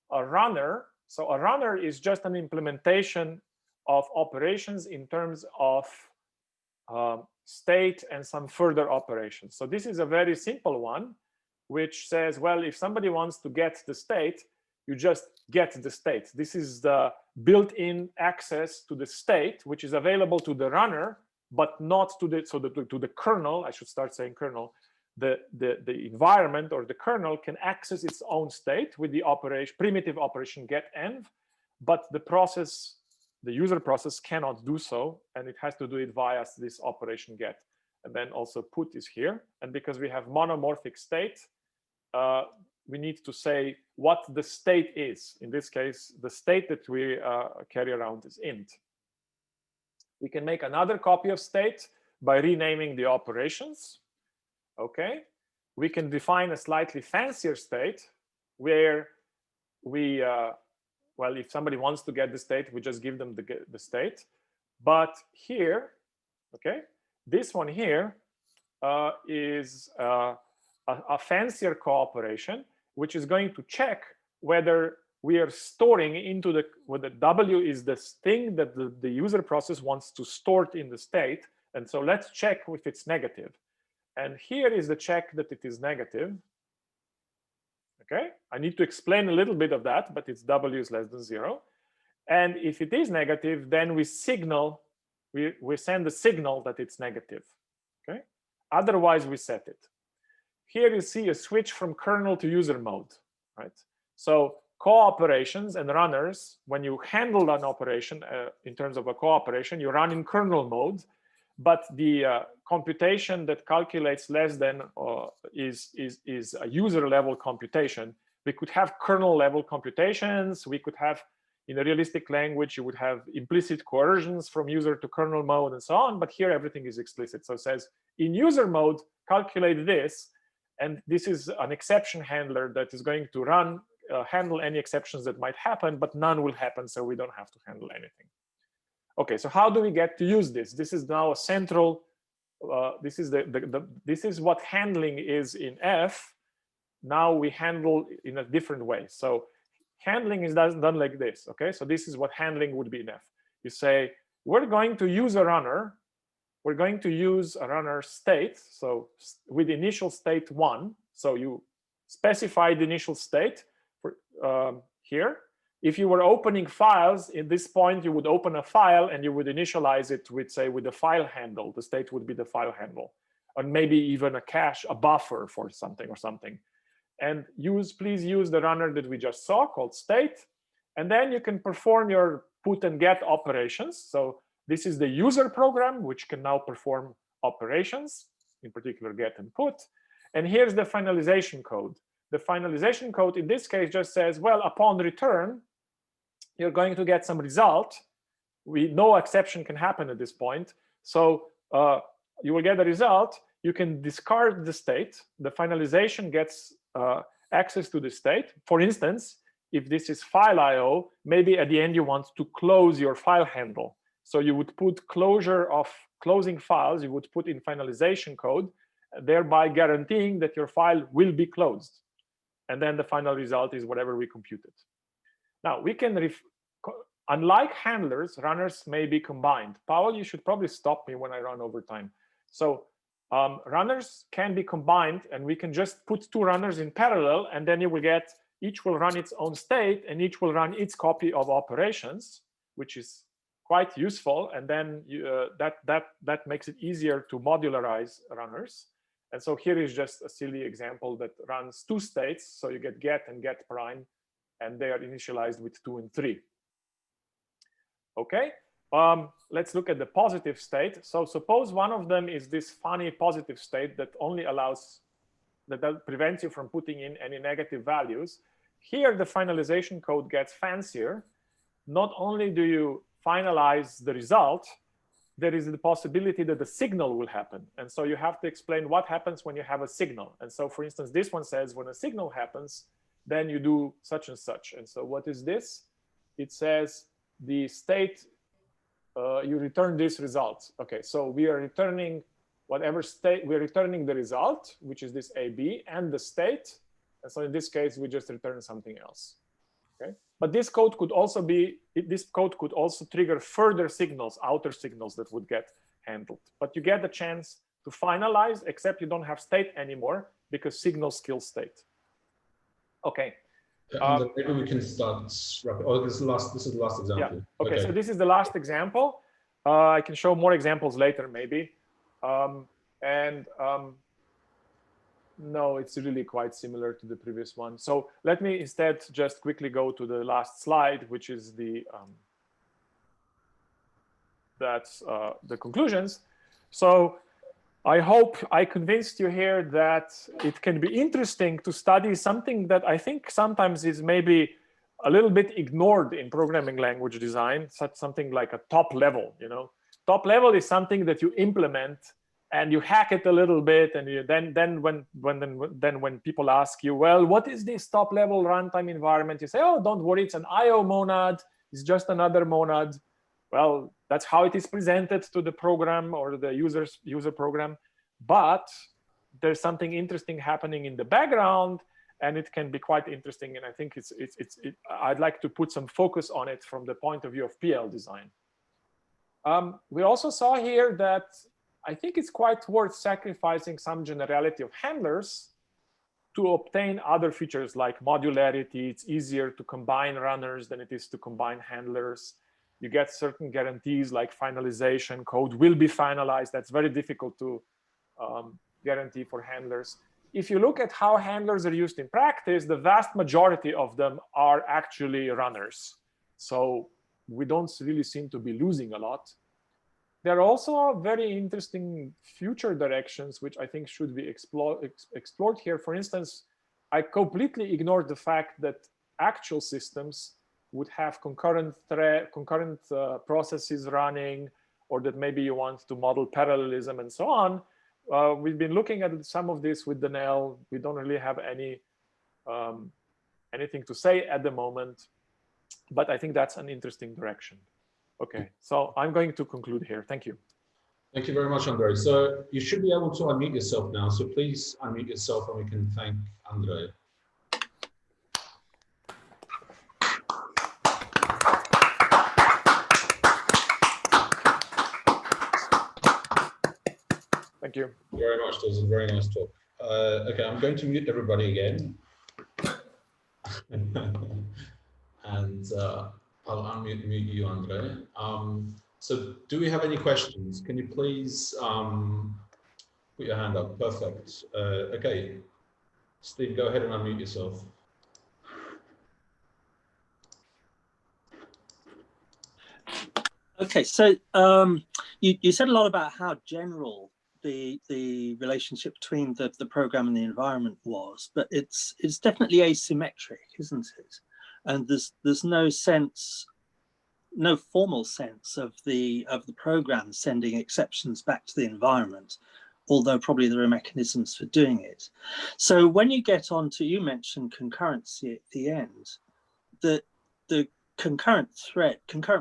a runner. So a runner is just an implementation of operations in terms of state and some further operations. So this is a very simple one, which says, well, if somebody wants to get the state, you just get the state. This is the built-in access to the state, which is available to the runner, but not to the, to the kernel. I should start saying kernel. The environment or the kernel can access its own state with the operation, primitive operation getEnv, but the process, the user process, cannot do so, and it has to do it via this operation get. And then also put is here. And because we have monomorphic state, we need to say what the state is. In this case, the state that we carry around is int. We can make another copy of state by renaming the operations. Okay, we can define a slightly fancier state where we, well, if somebody wants to get the state, we just give them the state. But here, okay, this one here is a fancier cooperation, which is going to check whether we are storing into the, whether W is the thing that the user process wants to store in the state. And so let's check if it's negative. And here is the check that it is negative. Okay, I need to explain a little bit of that, but it's W is less than 0. And if it is negative, then we signal, we send a signal that it's negative. Okay, otherwise we set it. Here you see a switch from kernel to user mode, right? So cooperations and runners, when you handle an operation in terms of a cooperation, you run in kernel mode, but the computation that calculates less than is a user level computation. We could have kernel level computations. We could have, in a realistic language, you would have implicit coercions from user to kernel mode and so on, but here everything is explicit. So it says in user mode, calculate this, and this is an exception handler that is going to run, handle any exceptions that might happen, but none will happen, so we don't have to handle anything. Okay, so how do we get to use this? This is now a central, this is what handling is in F. Now we handle in a different way. So handling is done like this, okay? So this is what handling would be in F. You say, we're going to use a runner. We're going to use a runner state. So with initial state 1, so you specify the initial state for, here. If you were opening files, at this point, you would open a file and you would initialize it with, say, with the file handle. The state would be the file handle, and maybe even a cache, a buffer for something or something. And please use the runner that we just saw called state. And then you can perform your put and get operations. So this is the user program, which can now perform operations, in particular get and put. And here's the finalization code. The finalization code in this case just says, well, upon return, you're going to get some result. No exception can happen at this point. So you will get a result. You can discard the state. The finalization gets access to the state. For instance, if this is file IO, maybe at the end you want to close your file handle. So you would put closure of closing files, you would put in finalization code, thereby guaranteeing that your file will be closed. And then the final result is whatever we computed. Now, we can, unlike handlers, runners may be combined. Paul, you should probably stop me when I run over time. So runners can be combined, and we can just put two runners in parallel, and then you will get, each will run its own state, and each will run its copy of operations, which is quite useful. And then that makes it easier to modularize runners. And so here is just a silly example that runs two states. So you get and get prime, and they are initialized with 2 and 3. Okay, let's look at the positive state. So suppose one of them is this funny positive state that only allows, that prevents you from putting in any negative values. Here, the finalization code gets fancier. Not only do you finalize the result, there is the possibility that the signal will happen. And so you have to explain what happens when you have a signal. And so, for instance, this one says when a signal happens, then you do such and such. And so what is this? It says the state, you return this result. Okay, so we are returning whatever state, we're returning the result, which is this AB, and the state. And so in this case, we just return something else. Okay, but this code could also trigger further signals, outer signals that would get handled. But you get the chance to finalize, except you don't have state anymore because signals kill state. Okay. Maybe we can start. Oh, this is the last example. Yeah. Okay, so this is the last example. I can show more examples later, maybe. No, it's really quite similar to the previous one. So let me instead just quickly go to the last slide, which is the conclusions. So I hope I convinced you here that it can be interesting to study something that I think sometimes is maybe a little bit ignored in programming language design, such something like a top level. You know, top level is something that you implement and you hack it a little bit, and you then when people ask you, well, what is this top level runtime environment? You say, oh, don't worry, it's an IO monad. It's just another monad. Well, that's how it is presented to the program or the user program. But there's something interesting happening in the background, and it can be quite interesting. And I think I'd like to put some focus on it from the point of view of PL design. We also saw here that I think it's quite worth sacrificing some generality of handlers to obtain other features like modularity. It's easier to combine runners than it is to combine handlers. You get certain guarantees like finalization. Code will be finalized. That's very difficult to guarantee for handlers. If you look at how handlers are used in practice, the vast majority of them are actually runners. So we don't really seem to be losing a lot. There are also very interesting future directions, which I think should be explored here. For instance, I completely ignored the fact that actual systems would have concurrent processes running, or that maybe you want to model parallelism and so on. We've been looking at some of this with Danielle. We don't really have anything to say at the moment, but I think that's an interesting direction. Okay, so I'm going to conclude here. Thank you. Thank you very much, Andrej. So you should be able to unmute yourself now. So please unmute yourself and we can thank Andrej. Thank you. Very much. That was a very nice talk. Okay, I'm going to mute everybody again. And I'll unmute you, Andrej. So do we have any questions? Can you please put your hand up? Perfect. Okay, Steve, go ahead and unmute yourself. Okay, so you said a lot about how general the relationship between the program and the environment was, but it's definitely asymmetric, isn't it? And there's no sense, no formal sense of the program sending exceptions back to the environment, although probably there are mechanisms for doing it. So when you get on to, you mentioned concurrency at the end, the concurrent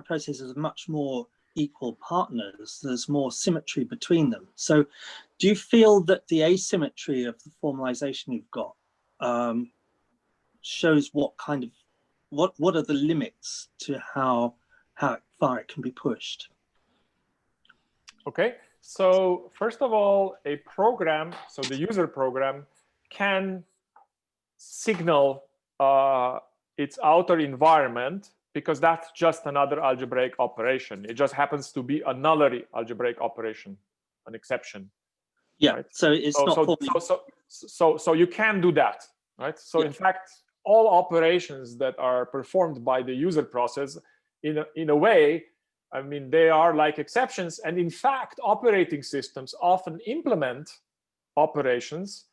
processes are much more equal partners. There's more symmetry between them. So do you feel that the asymmetry of the formalization you've got shows what kind of, what are the limits to how far it can be pushed? Okay, so first of all, a program, so the user program, can signal its outer environment, because that's just another algebraic operation. It just happens to be a nullary algebraic operation, an exception. Yeah, right? so it's so you can do that, right? So yeah. In fact, all operations that are performed by the user process, in a way, I mean, they are like exceptions. And in fact, operating systems often implement operations.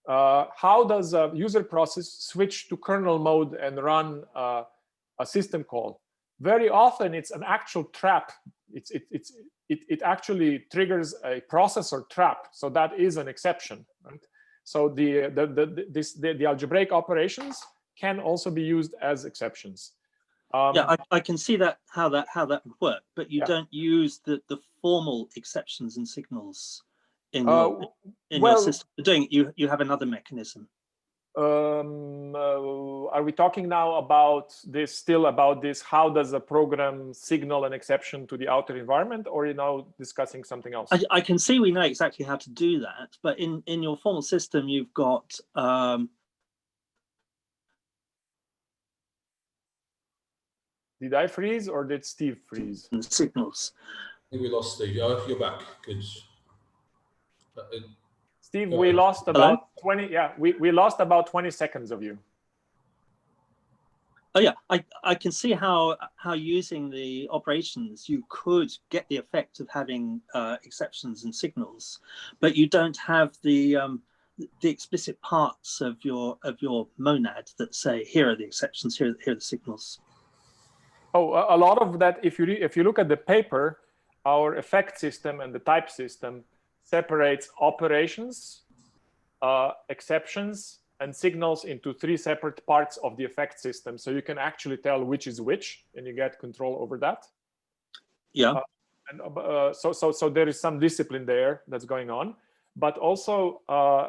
How does a user process switch to kernel mode and run a system call? Very often it's an actual trap. It actually triggers a processor trap. So that is an exception, right? So the algebraic operations can also be used as exceptions. Yeah, I can see that how that would work, but you don't use the formal exceptions and signals in your system. Doing it, you have another mechanism. Are we talking now about this, still about this, how does a program signal an exception to the outer environment, or are you now discussing something else? I can see we know exactly how to do that, but in your formal system, you've got Did I freeze or did Steve freeze? signals. I think we lost Steve. Oh, you're back. Good. Steve, we lost Hello? about 20. Yeah, we lost about 20 seconds of you. Oh yeah, I can see how using the operations you could get the effect of having exceptions and signals, but you don't have the explicit parts of your monad that say here are the exceptions, here are the signals. Oh, a lot of that. If you look at the paper, our effect system and the type system separates operations, exceptions, and signals into 3 separate parts of the effect system. So you can actually tell which is which, and you get control over that. Yeah. So there is some discipline there that's going on. But also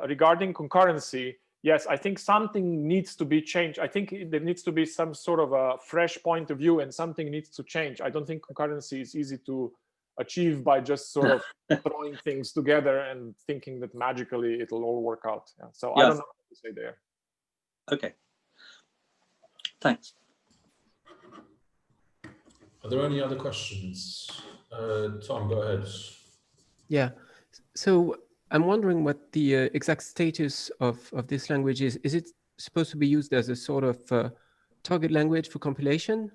regarding concurrency, yes, I think something needs to be changed. I think there needs to be some sort of a fresh point of view, and something needs to change. I don't think concurrency is easy to achieve by just sort of throwing things together and thinking that magically it'll all work out. Yeah. So I don't know what to say there. Okay. Thanks. Are there any other questions? Tom, go ahead. Yeah. So I'm wondering what the exact status of this language is. Is it supposed to be used as a sort of target language for compilation?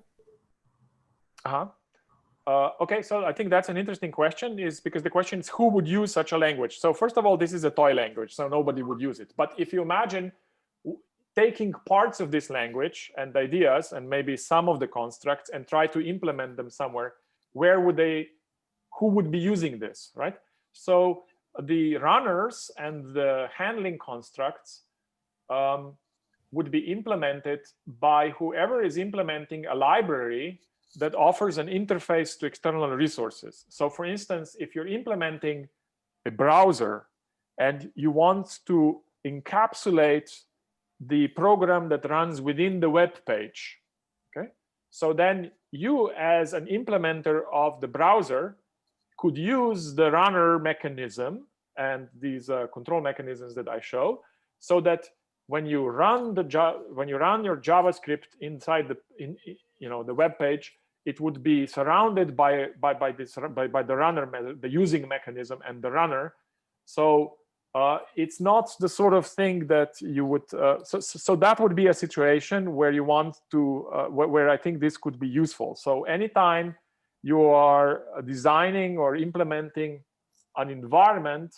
Okay, so I think that's an interesting question, is because the question is who would use such a language? So first of all, this is a toy language, so nobody would use it. But if you imagine taking parts of this language and ideas and maybe some of the constructs and try to implement them somewhere, who would be using this, right? So the runners and the handling constructs would be implemented by whoever is implementing a library that offers an interface to external resources. So for instance, if you're implementing a browser and you want to encapsulate the program that runs within the web page, okay? So then you, as an implementer of the browser, could use the runner mechanism and these control mechanisms that I show, so that when you run your JavaScript inside the web page, it would be surrounded by the runner, the using mechanism and the runner. So it's not the sort of thing that you would. So that would be a situation where you want to, where I think this could be useful. So anytime you are designing or implementing an environment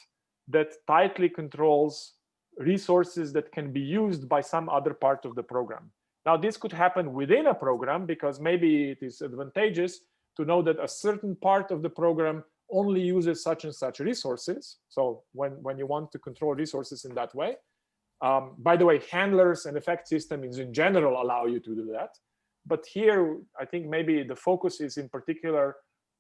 that tightly controls resources that can be used by some other part of the program. Now, this could happen within a program because maybe it is advantageous to know that a certain part of the program only uses such and such resources. So when you want to control resources in that way, by the way, handlers and effect systems in general allow you to do that. But here, I think maybe the focus is in particular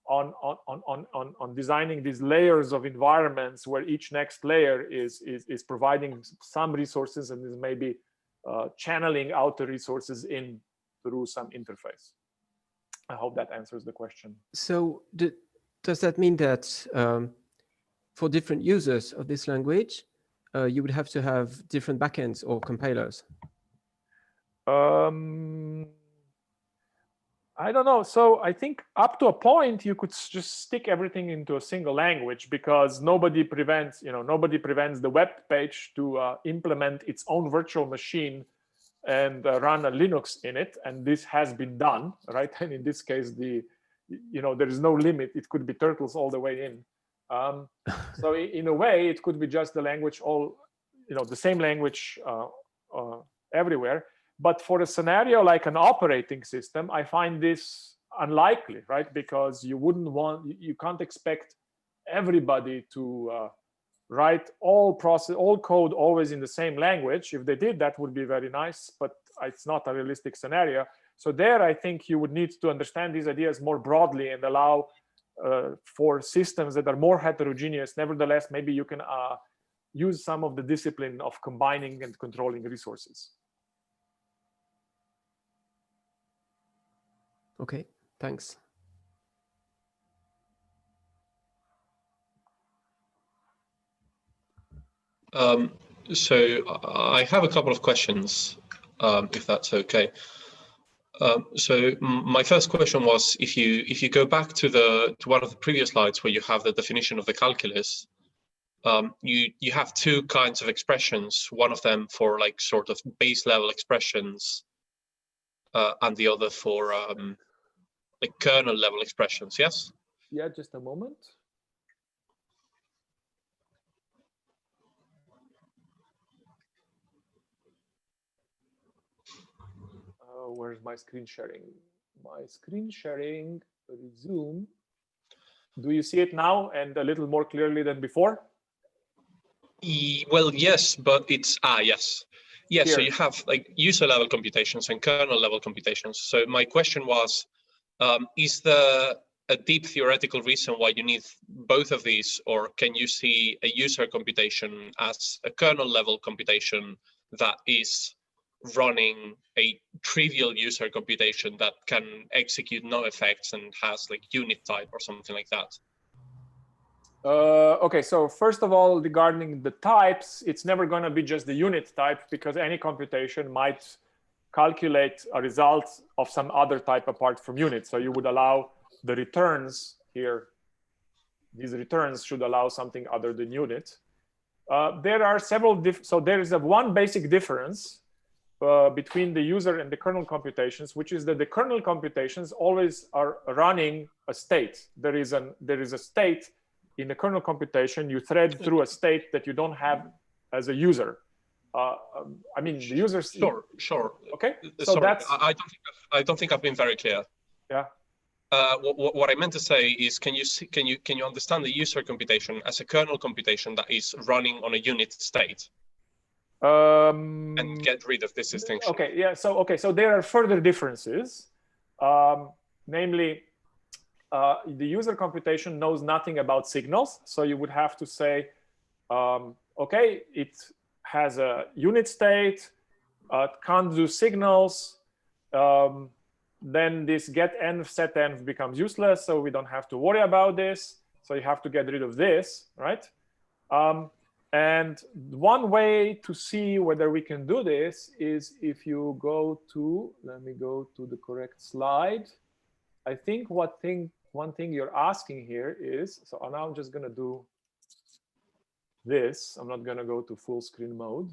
on designing these layers of environments where each next layer is providing some resources and is maybe channeling outer resources in through some interface. I hope that answers the question. So does that mean that for different users of this language, you would have to have different backends or compilers? I don't know. So I think up to a point you could just stick everything into a single language, because nobody prevents the web page to implement its own virtual machine and run a Linux in it, and this has been done, right? And in this case, there is no limit. It could be turtles all the way in. So in a way, it could be just the language the same language everywhere. But for a scenario like an operating system, I find this unlikely, right? Because you can't expect everybody to write all code always in the same language. If they did, that would be very nice, but it's not a realistic scenario. So there, I think you would need to understand these ideas more broadly and allow for systems that are more heterogeneous. Nevertheless, maybe you can use some of the discipline of combining and controlling resources. Okay, thanks. So I have a couple of questions, if that's okay. So my first question was, if you go back to one of the previous slides where you have the definition of the calculus, you have two kinds of expressions. One of them for like sort of base level expressions, and the other for like kernel level expressions. Yes. Yeah, just a moment. Where's my screen sharing? My screen sharing, resume. Do you see it now and a little more clearly than before? Well, yes, but it's, yes. Yes, Here. so you have like user level computations and kernel level computations. So my question was, is there a deep theoretical reason why you need both of these, or can you see a user computation as a kernel level computation that is running a trivial user computation that can execute no effects and has like unit type or something like that? Okay, so first of all, regarding the types, it's never going to be just the unit type, because any computation might calculate a result of some other type apart from unit. So you would allow the returns here. These returns should allow something other than unit. There are several, so there is one basic difference between the user and the kernel computations, which is that the kernel computations always are running a state. There is a state in the kernel computation. You thread through a state that you don't have as a user. I mean, the users. Sure. Okay. So sorry, that's. I don't think I've been very clear. Yeah. What I meant to say is, can you understand the user computation as a kernel computation that is running on a unit state? And get rid of this distinction. Okay. Yeah. So there are further differences, namely. The user computation knows nothing about signals. So you would have to say, okay, it has a unit state, can't do signals. Then this getEnv, setEnv becomes useless. So we don't have to worry about this. So you have to get rid of this, right? And one way to see whether we can do this is if you go to, let me go to the correct slide. I think one thing you're asking here is, so now I'm just going to do this. I'm not going to go to full screen mode.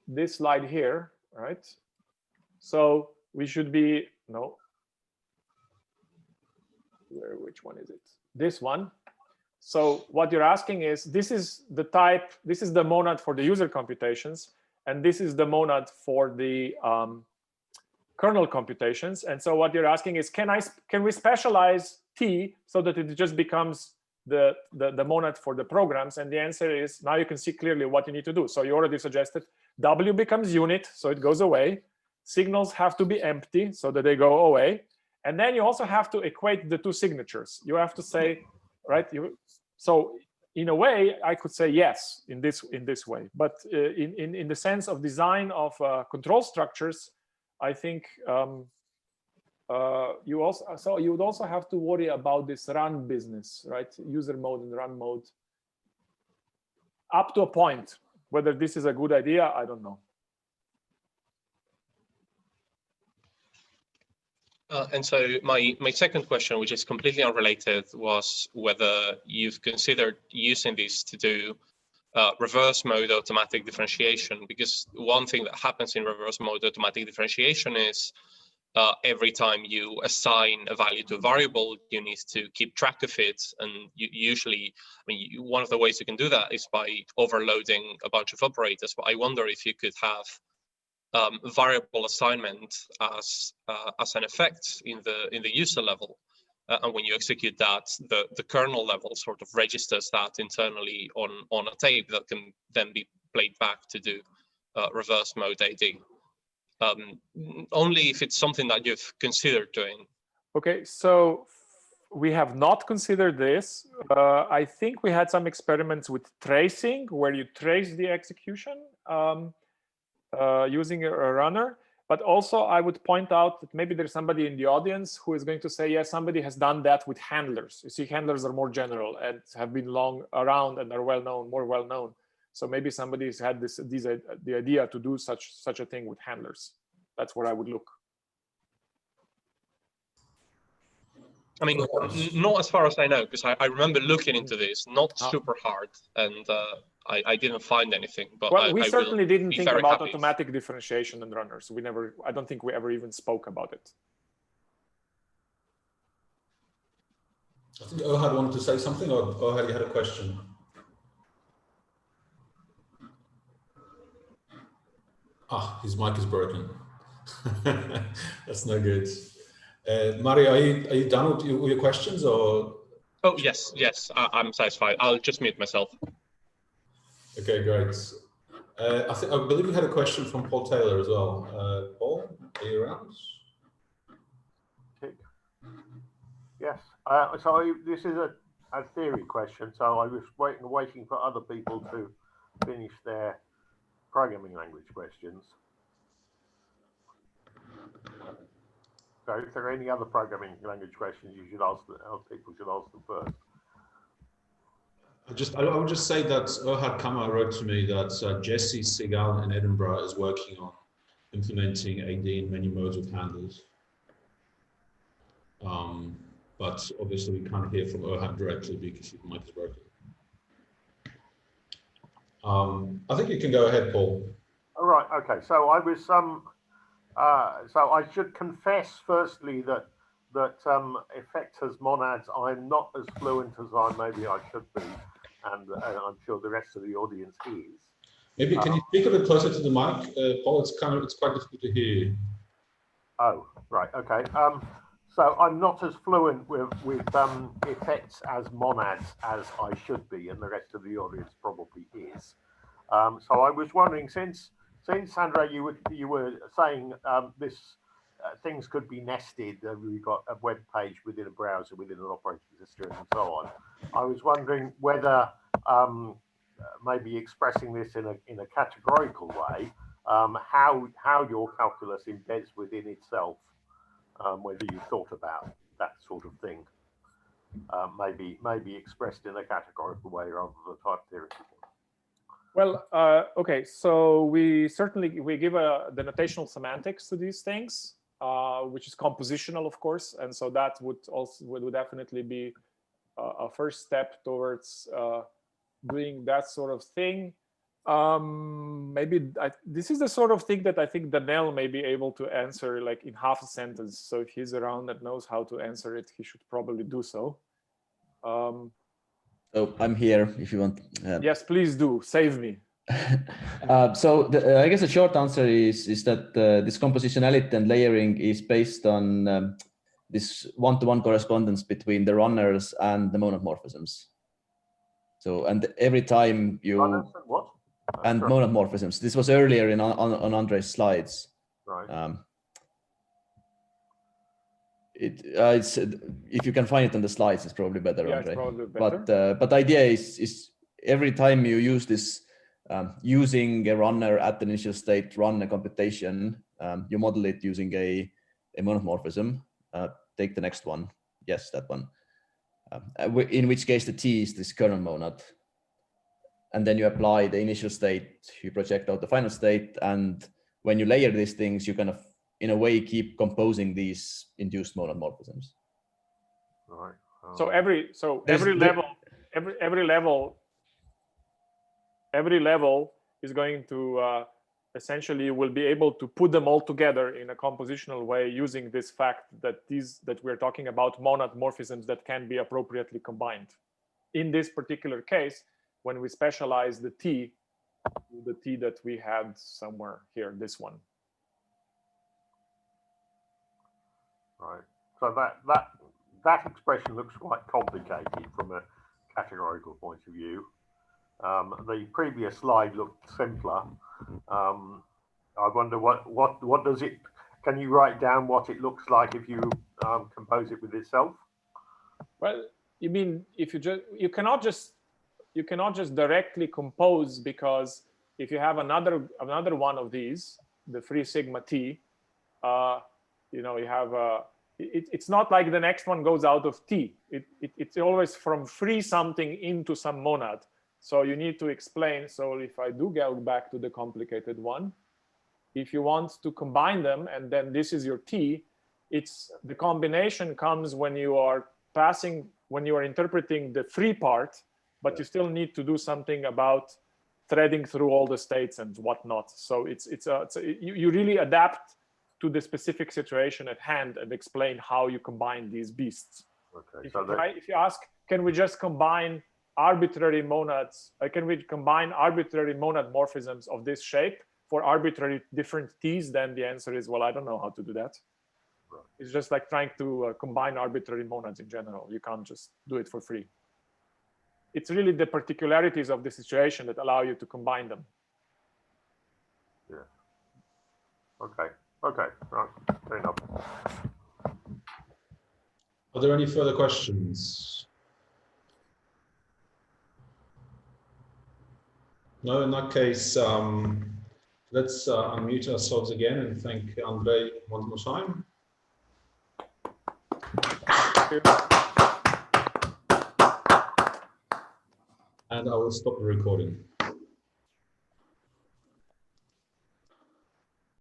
This slide here, right? So we should be, no. Which one is it? This one. So what you're asking is, this is the type, this is the monad for the user computations, and this is the monad for the kernel computations. And so what you're asking is, can we specialize T so that it just becomes the monad for the programs? And the answer is, now you can see clearly what you need to do. So you already suggested W becomes unit, so it goes away. Signals have to be empty so that they go away. And then you also have to equate the two signatures. You have to say, right? So in a way, I could say yes in this way. But in the sense of design of control structures, I think you would also have to worry about this run business, right? User mode and run mode. Up to a point. Whether this is a good idea, I don't know. And so my second question, which is completely unrelated, was whether you've considered using this to do reverse mode automatic differentiation, because one thing that happens in reverse mode automatic differentiation is every time you assign a value to a variable, you need to keep track of it. And usually, I mean, one of the ways you can do that is by overloading a bunch of operators. But I wonder if you could have variable assignment as an effect in the user level. And when you execute that, the kernel level sort of registers that internally on a tape that can then be played back to do reverse mode AD. Only if it's something that you've considered doing. Okay, so we have not considered this. I think we had some experiments with tracing, where you trace the execution using a runner. But also, I would point out that maybe there's somebody in the audience who is going to say, yes, somebody has done that with handlers. You see, handlers are more general and have been long around and are well known, more well known. So maybe somebody's had the idea to do such a thing with handlers. That's where I would look. I mean, not as far as I know, because I remember looking into this, not super hard, and I didn't find anything. But well, we certainly didn't think about happy. Automatic differentiation and runners. We never. I don't think we ever even spoke about it. I think Ohad wanted to say something, or Ohad, you had a question. Ah, his mic is broken. That's no good. Mario, are you done with your questions, or? Oh yes, I'm satisfied. I'll just mute myself. Okay, great. I believe we had a question from Paul Taylor as well. Paul, are you around? Yes. So this is a theory question. So I was waiting for other people to finish their programming language questions. So if there are any other programming language questions, you should ask people should ask them first. I would just say that Ohad Kama wrote to me that Jesse Segal in Edinburgh is working on implementing AD in many modes with handles. But obviously we can't hear from Ohad directly because his mic is broken. I think you can go ahead, Paul. All right. Okay. So I was so I should confess firstly that effectors monads, I'm not as fluent as maybe I should be, and I'm sure the rest of the audience is. Maybe can you speak a bit closer to the mic, Paul? It's quite difficult to hear you. Oh, right. Okay. So I'm not as fluent with effects as monads as I should be, and the rest of the audience probably is. So I was wondering, since Andrej, you were saying this things could be nested. We've got a web page within a browser, within an operating system, and so on. I was wondering whether maybe expressing this in a categorical way, how your calculus embeds within itself. Whether you thought about that sort of thing, maybe expressed in a categorical way rather than type theoretical. Well, okay. So we give the notational semantics to these things, which is compositional, of course, and so that would definitely be a first step towards doing that sort of thing. Maybe this is the sort of thing that I think Daniel may be able to answer like in half a sentence. So if he's around and knows how to answer it, he should probably do so. So I'm here if you want. Yes, please do. Save me. So I guess the short answer is that this compositionality and layering is based on this one-to-one correspondence between the runners and the monad morphisms. So, and every time you... What? And monad morphisms. This was earlier on Andrej's slides. Right. It's if you can find it on the slides, it's probably better. Yeah, Andrej. it's probably better. But the idea is every time you use this using a runner at the initial state, run a computation, you model it using a monad morphism. Take the next one. Yes, that one. In which case the T is this kernel monad. And then you apply the initial state, you project out the final state. And when you layer these things, you kind of, in a way, keep composing these induced monad morphisms. Right. So every level is going to essentially will be able to put them all together in a compositional way using this fact that we're talking about monad morphisms that can be appropriately combined. In this particular case, when we specialize the T that we had somewhere here, this one. Right. So that expression looks quite complicated from a categorical point of view. The previous slide looked simpler. I wonder what does it? Can you write down what it looks like if you compose it with itself? Well, you mean if you cannot just directly compose, because if you have another one of these, the free sigma t, you know, you have it's not like the next one goes out of t. It's always from free something into some monad. So you need to explain. So if I do go back to the complicated one, if you want to combine them, and then this is your t, it's the combination comes when you are interpreting the free part, but you still need to do something about threading through all the states and whatnot. So you really adapt to the specific situation at hand and explain how you combine these beasts. Okay. If you ask, can we just combine arbitrary monads? Can we combine arbitrary monad morphisms of this shape for arbitrary different t's? Then the answer is, well, I don't know how to do that. Right. It's just like trying to combine arbitrary monads in general. You can't just do it for free. It's really the particularities of the situation that allow you to combine them. Yeah. Okay. Okay. Right. Fair enough. Are there any further questions? No, in that case, let's unmute ourselves again and thank Andrej one more time. And I will stop the recording.